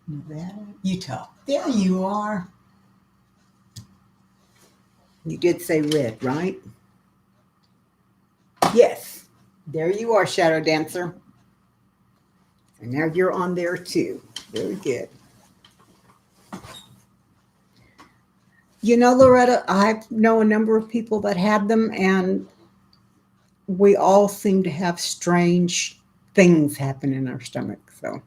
Nevada, Utah. There you are. You did say red, right? Yes. There you are, Shadow Dancer. And now you're on there too. Very good. You know, Loretta, I know a number of people that had them, and we all seem to have strange things happen in our stomach. So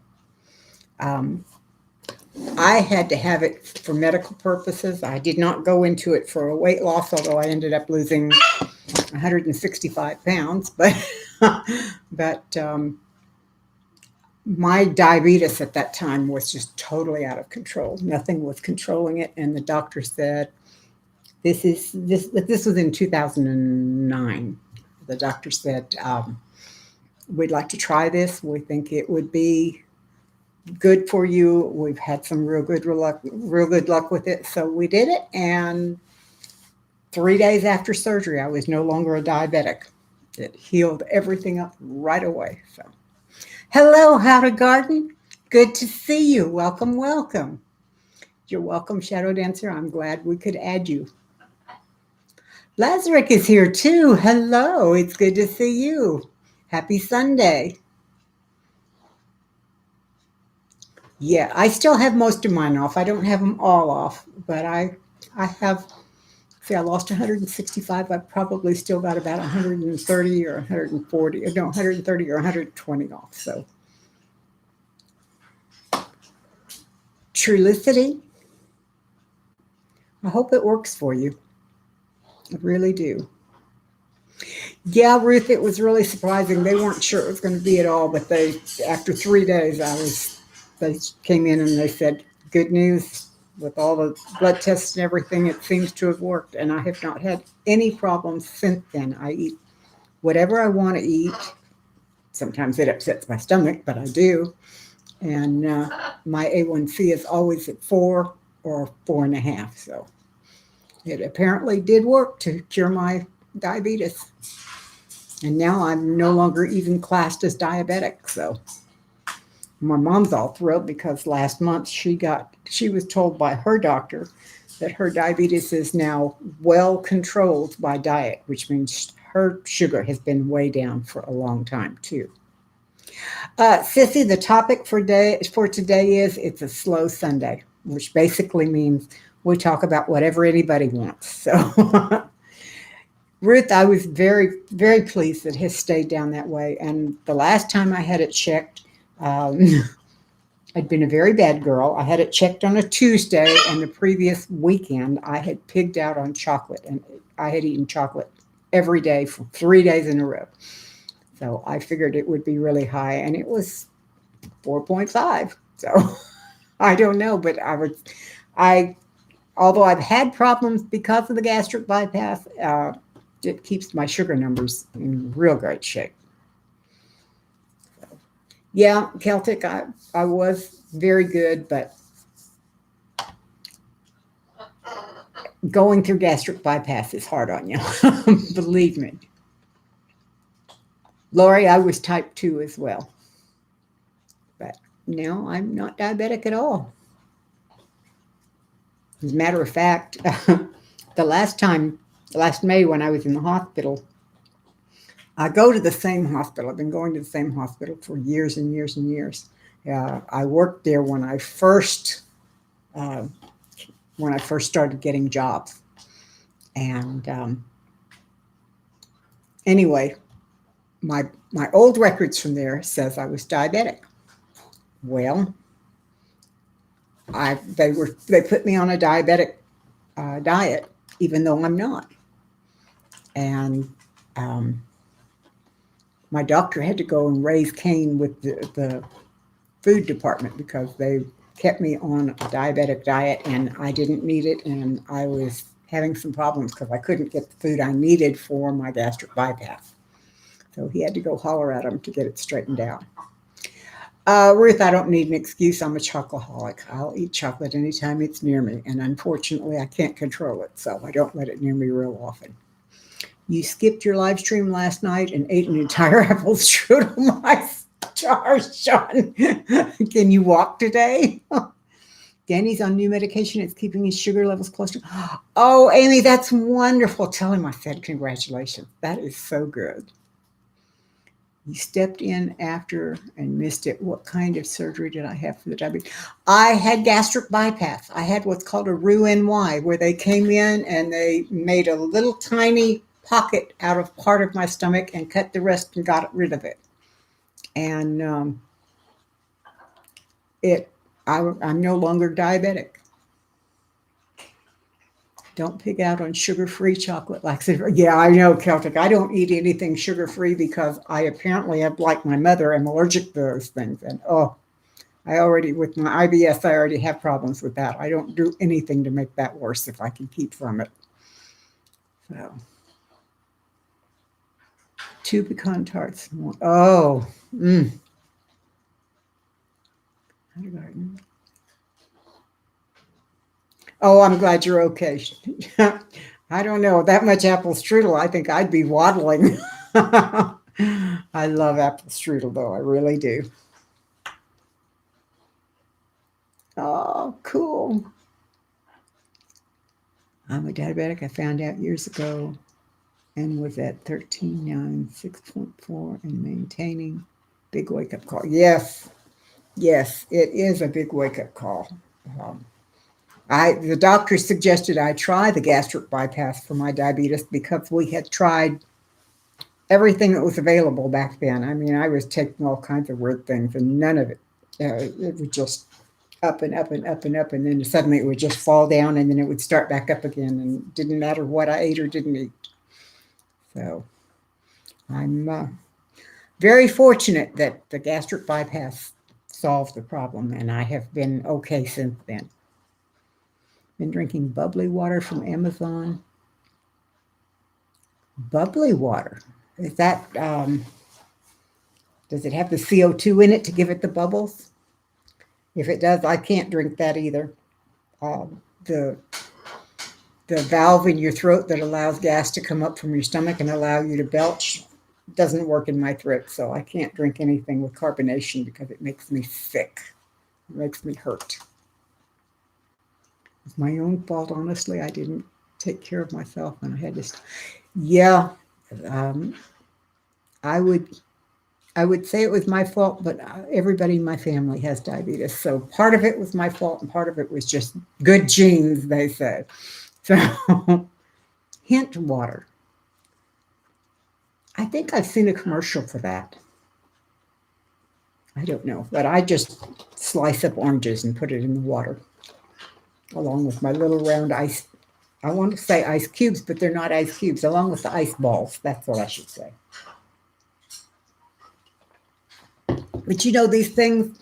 I had to have it for medical purposes. I did not go into it for a weight loss, although I ended up losing 165 pounds. But my diabetes at that time was just totally out of control. Nothing was controlling it, and the doctor said, this was in 2009. The doctor said, we'd like to try this. We think it would be good for you. We've had some real good luck with it. So we did it. And 3 days after surgery, I was no longer a diabetic. It healed everything up right away. So, hello, How to Garden. Good to see you. Welcome, welcome. You're welcome, Shadow Dancer. I'm glad we could add you. Lazarick is here too. Hello, it's good to see you. Happy Sunday. Yeah, I still have most of mine off. I don't have them all off, but I have, see, I lost 165. I've probably still got about 130 or 140, no, 130 or 120 off. So, Trulicity, I hope it works for you. I really do. Yeah, Ruth, it was really surprising. They weren't sure it was going to be at all, but after 3 days, they came in and they said, good news, with all the blood tests and everything, it seems to have worked. And I have not had any problems since then. I eat whatever I want to eat. Sometimes it upsets my stomach, but I do. And my A1C is always at 4 or 4.5. So it apparently did work to cure my diabetes. And now I'm no longer even classed as diabetic. So my mom's all thrilled because last month she was told by her doctor that her diabetes is now well controlled by diet, which means her sugar has been way down for a long time too. Sissy, the topic for today is it's a slow Sunday, which basically means we talk about whatever anybody wants. So Ruth, I was very, very pleased that it has stayed down that way. And the last time I had it checked, I'd been a very bad girl. I had it checked on a Tuesday, and the previous weekend I had pigged out on chocolate, and I had eaten chocolate every day for 3 days in a row. So I figured it would be really high, and it was 4.5. So I don't know, but although I've had problems because of the gastric bypass, it keeps my sugar numbers in real great shape. So, yeah, Celtic, I was very good, but going through gastric bypass is hard on you. Believe me. Lori, I was type 2 as well. But no, I'm not diabetic at all. As a matter of fact, last May when I was in the hospital, I go to the same hospital. I've been going to the same hospital for years and years and years. I worked there uh, when I first started getting jobs. And anyway, my old records from there says I was diabetic. Well, they put me on a diabetic diet, even though I'm not. And my doctor had to go and raise Cain with the food department because they kept me on a diabetic diet and I didn't need it, and I was having some problems because I couldn't get the food I needed for my gastric bypass. So he had to go holler at him to get it straightened out. Ruth, I don't need an excuse. I'm a chocoholic. I'll eat chocolate anytime it's near me, and unfortunately I can't control it, so I don't let it near me real often. You skipped your live stream last night and ate an entire apple strudel. My stars, Sean. Can you walk today? Danny's on new medication. It's keeping his sugar levels close to. Oh, Amy, that's wonderful. Tell him I said congratulations. That is so good. You stepped in after and missed it. What kind of surgery did I have for the diabetes? I had gastric bypass. I had what's called a Roux-en-Y, where they came in and they made a little tiny pocket out of part of my stomach and cut the rest and got rid of it. And I'm no longer diabetic. Don't pig out on sugar-free chocolate laxative. Yeah, I know, Celtic. I don't eat anything sugar-free because I apparently have, like my mother, am allergic to those things. And with my IBS, I already have problems with that. I don't do anything to make that worse if I can keep from it. So, 2 pecan tarts. Oh, Oh, I'm glad you're okay. I don't know. That much apple strudel, I think I'd be waddling. I love apple strudel, though. I really do. Oh, cool. I'm a diabetic. I found out years ago and was at 13.9, 6.4 and maintaining. Big wake-up call. Yes, it is a big wake-up call. The doctor suggested I try the gastric bypass for my diabetes because we had tried everything that was available back then. I mean, I was taking all kinds of weird things, and none of it. It would just up and up and up and up, and then suddenly it would just fall down, and then it would start back up again, and it didn't matter what I ate or didn't eat. So I'm very fortunate that the gastric bypass solved the problem, and I have been okay since then. Been drinking bubbly water from Amazon. Bubbly water. Is that, does it have the CO2 in it to give it the bubbles? If it does, I can't drink that either. The valve in your throat that allows gas to come up from your stomach and allow you to belch doesn't work in my throat, so I can't drink anything with carbonation because it makes me sick. It makes me hurt. It's my own fault, honestly. I didn't take care of myself, and I had to. Yeah, I would say it was my fault, but everybody in my family has diabetes, so part of it was my fault, and part of it was just good genes, they said. So, hint water. I think I've seen a commercial for that. I don't know, but I just slice up oranges and put it in the water, along with my little round ice. I want to say ice cubes, but they're not ice cubes, along with the ice balls. That's what I should say. But you know, these things,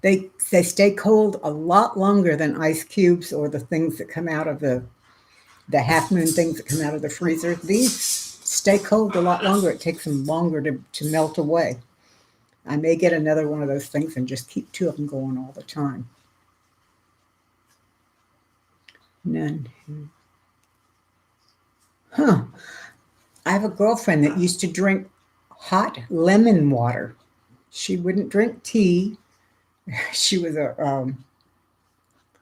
they stay cold a lot longer than ice cubes or the things that come out of the half moon things that come out of the freezer. These stay cold a lot longer. It takes them longer to melt away. I may get another one of those things and just keep 2 of them going all the time. None. Huh. I have a girlfriend that used to drink hot lemon water. She wouldn't drink tea. She was a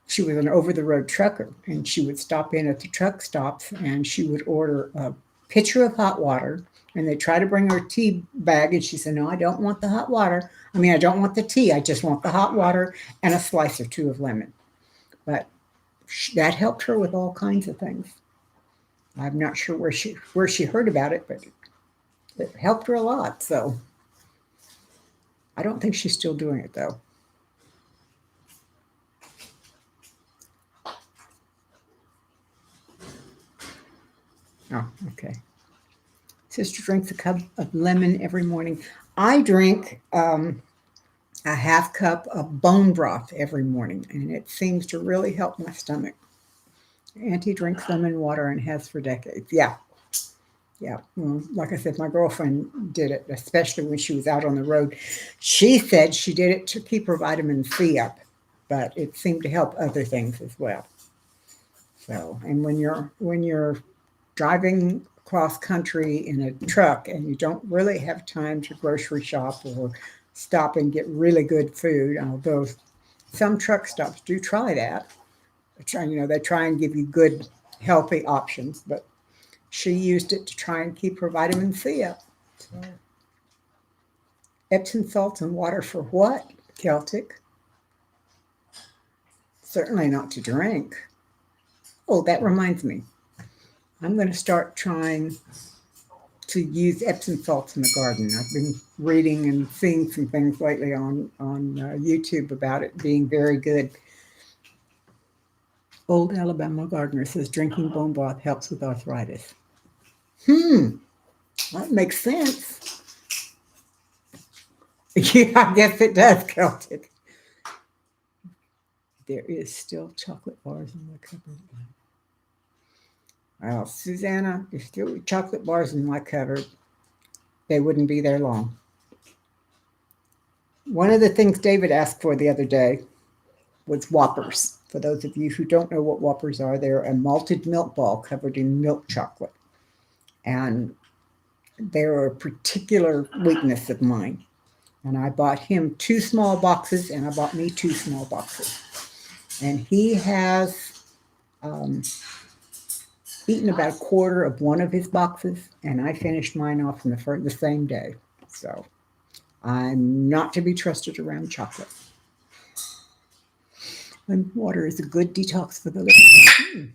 she was an over the road trucker, and she would stop in at the truck stops and she would order a pitcher of hot water. And they try to bring her tea bag, and she said, "No, I don't want the hot water. I mean, I don't want the tea. I just want the hot water and a slice or two of lemon." But that helped her with all kinds of things. I'm not sure where she heard about it, but it helped her a lot. So I don't think she's still doing it though. Oh, okay. Sister drinks a cup of lemon every morning. I drink a half cup of bone broth every morning, and it seems to really help my stomach. Auntie drinks lemon water and has for decades. Yeah, yeah. Well, like I said, my girlfriend did it, especially when she was out on the road. She said she did it to keep her vitamin C up, but it seemed to help other things as well. So, and when you're driving cross country in a truck and you don't really have time to grocery shop or stop and get really good food, although some truck stops do try that. They try and give you good, healthy options, but she used it to try and keep her vitamin C up. So, Epsom salts and water for what? Celtic? Certainly not to drink. Oh, that reminds me. I'm going to start trying to use Epsom salts in the garden. I've been reading and seeing some things lately on YouTube about it being very good. Old Alabama Gardener says drinking bone broth helps with arthritis. Hmm, that makes sense. Yeah, I guess it does, Celtic. There is still chocolate bars in the cupboard. Well, Susanna, if there were chocolate bars in my cupboard, they wouldn't be there long. One of the things David asked for the other day was Whoppers. For those of you who don't know what Whoppers are, they're a malted milk ball covered in milk chocolate. And they're a particular weakness of mine. And I bought him two small boxes, and I bought me two small boxes. And he has um, eaten about a quarter of one of his boxes, and I finished mine off in the same day. So I'm not to be trusted around chocolate. And water is a good detox for the liver.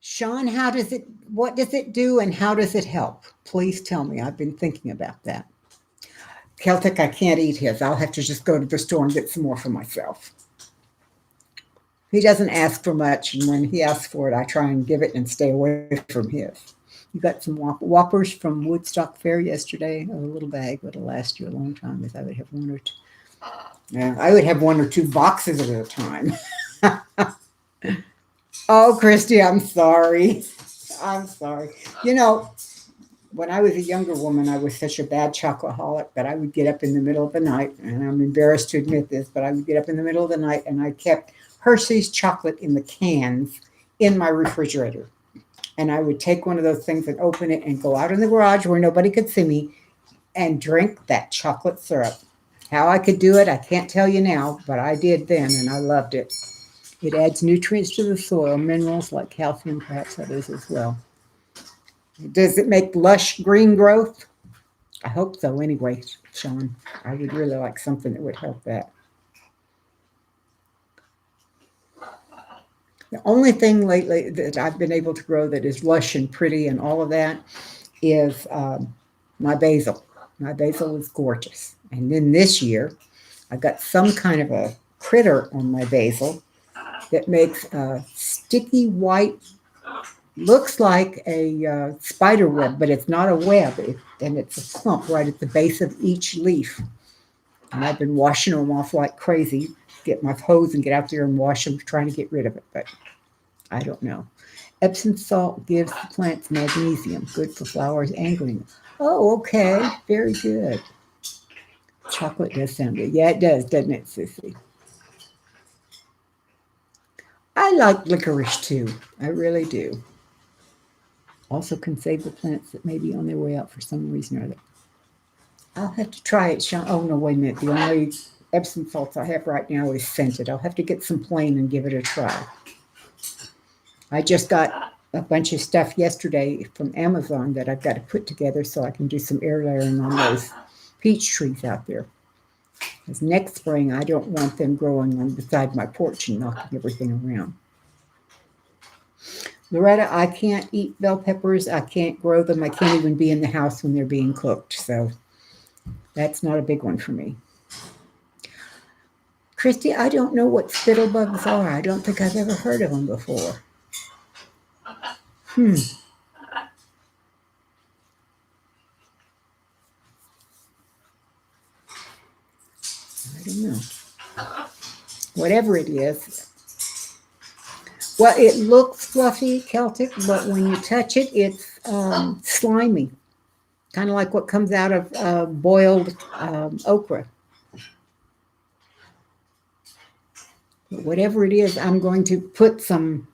Sean, what does it do and how does it help? Please tell me. I've been thinking about that. Celtic, I can't eat his. I'll have to just go to the store and get some more for myself. He doesn't ask for much, and when he asks for it, I try and give it and stay away from his. You got some Whoppers from Woodstock Fair yesterday. A little bag, but it'll last you a long time. Because I would have one or two. Yeah, I would have one or two boxes at a time. Oh, Christy, I'm sorry. I'm sorry. You know, when I was a younger woman, I was such a bad chocoholic that I would get up in the middle of the night, and I'm embarrassed to admit this, but I would get up in the middle of the night and I kept Hershey's chocolate in the cans in my refrigerator. And I would take one of those things and open it and go out in the garage where nobody could see me and drink that chocolate syrup. How I could do it, I can't tell you now, but I did then, and I loved it. It adds nutrients to the soil, minerals like calcium, perhaps others as well. Does it make lush green growth? I hope so anyway, Sean. I would really like something that would help that. The only thing lately that I've been able to grow that is lush and pretty and all of that is my basil. My basil is gorgeous. And then this year, I got some kind of a critter on my basil that makes a sticky white, looks like a spider web, but it's not a web, and it's a clump right at the base of each leaf. And I've been washing them off like crazy, get my hose and get out there and wash them, trying to get rid of it, but I don't know. Epsom salt gives the plants magnesium, good for flowers and green. Oh, okay, very good. Chocolate does sound good. Yeah, it does, doesn't it, Sissy? I like licorice too. I really do. Also can save the plants that may be on their way out for some reason or other. I'll have to try it, Sean. Oh, no, wait a minute. The only Epsom salts I have right now is scented. I'll have to get some plain and give it a try. I just got a bunch of stuff yesterday from Amazon that I've got to put together so I can do some air layering on those peach trees out there. Because next spring, I don't want them growing on beside my porch and knocking everything around. Loretta, I can't eat bell peppers. I can't grow them. I can't even be in the house when they're being cooked. So that's not a big one for me. Christy, I don't know what spittlebugs are. I don't think I've ever heard of them before. I don't know. Whatever it is. Well, it looks fluffy, Celtic, but when you touch it, it's slimy. Kind of like what comes out of boiled okra. But whatever it is, I'm going to put some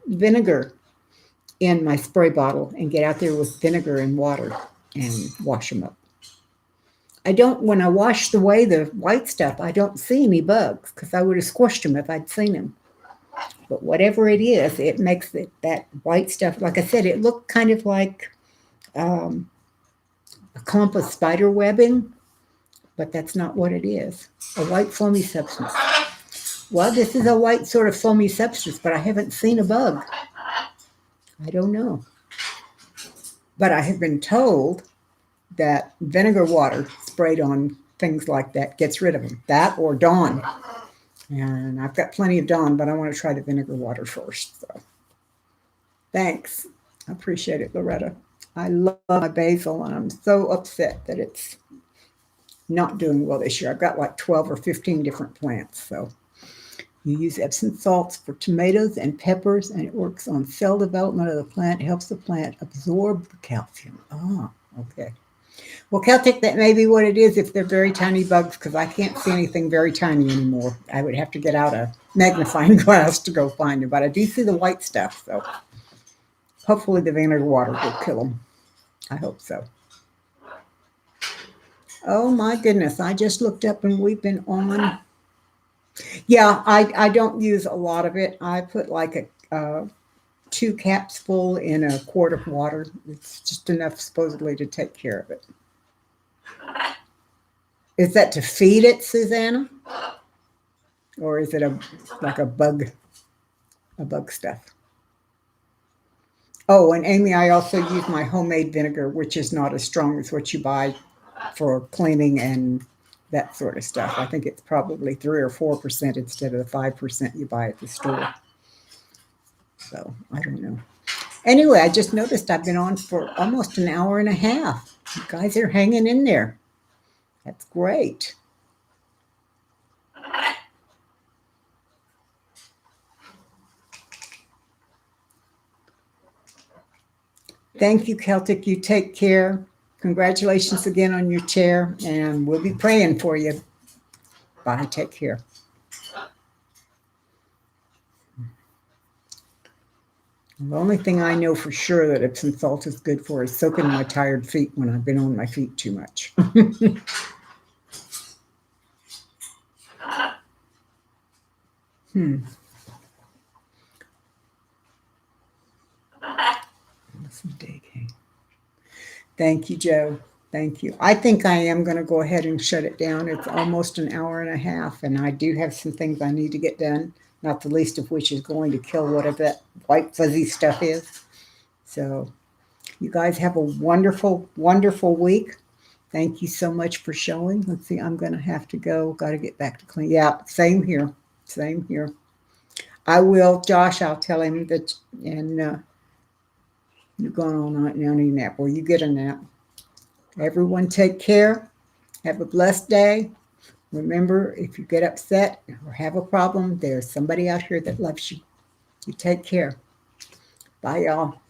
vinegar in my spray bottle and get out there with vinegar and water and wash them up. When I washed away the white stuff, I don't see any bugs because I would have squished them if I'd seen them. But whatever it is, it makes that white stuff, like I said, it looked kind of like a clump of spider webbing, but that's not what it is. A white foamy substance. Well, this is a white sort of foamy substance, but I haven't seen a bug. I don't know. But I have been told that vinegar water sprayed on things like that gets rid of them. That or Dawn. And I've got plenty of Dawn, but I want to try the vinegar water first. So thanks. I appreciate it, Loretta. I love my basil, and I'm so upset that it's not doing well this year. I've got like 12 or 15 different plants. So you use Epsom salts for tomatoes and peppers, and it works on cell development of the plant. It helps the plant absorb the calcium. Oh, okay. Well, Celtic, that may be what it is if they're very tiny bugs, because I can't see anything very tiny anymore. I would have to get out a magnifying glass to go find them, but I do see the white stuff, so hopefully the vinegar water will kill them. I hope so. Oh my goodness, I just looked up and we've been on. Yeah, I don't use a lot of it. I put like 2 caps full in a quart of water. It's just enough supposedly to take care of it. Is that to feed it, Susanna? Or is it like a bug stuff? Oh, and Amy, I also use my homemade vinegar, which is not as strong as what you buy for cleaning and that sort of stuff. I think it's probably 3 or 4% instead of the 5% you buy at the store. So I don't know. Anyway, I just noticed I've been on for almost an hour and a half. You guys are hanging in there. That's great. Thank you, Celtic. You take care. Congratulations again on your chair, and we'll be praying for you. Bye. Take care. The only thing I know for sure that Epsom salt is good for is soaking my tired feet when I've been on my feet too much. Thank you, Joe. Thank you. I think I am going to go ahead and shut it down. It's almost an hour and a half, and I do have some things I need to get done, not the least of which is going to kill whatever that white fuzzy stuff is. So you guys have a wonderful, wonderful week. Thank you so much for showing. Let's see, I'm going to have to go. Got to get back to clean. Yeah, same here. Same here. I will, Josh, I'll tell him that, and you're going all night now, need a nap. Well, you get a nap. Everyone take care. Have a blessed day. Remember, if you get upset or have a problem, there's somebody out here that loves you. You take care. Bye, y'all.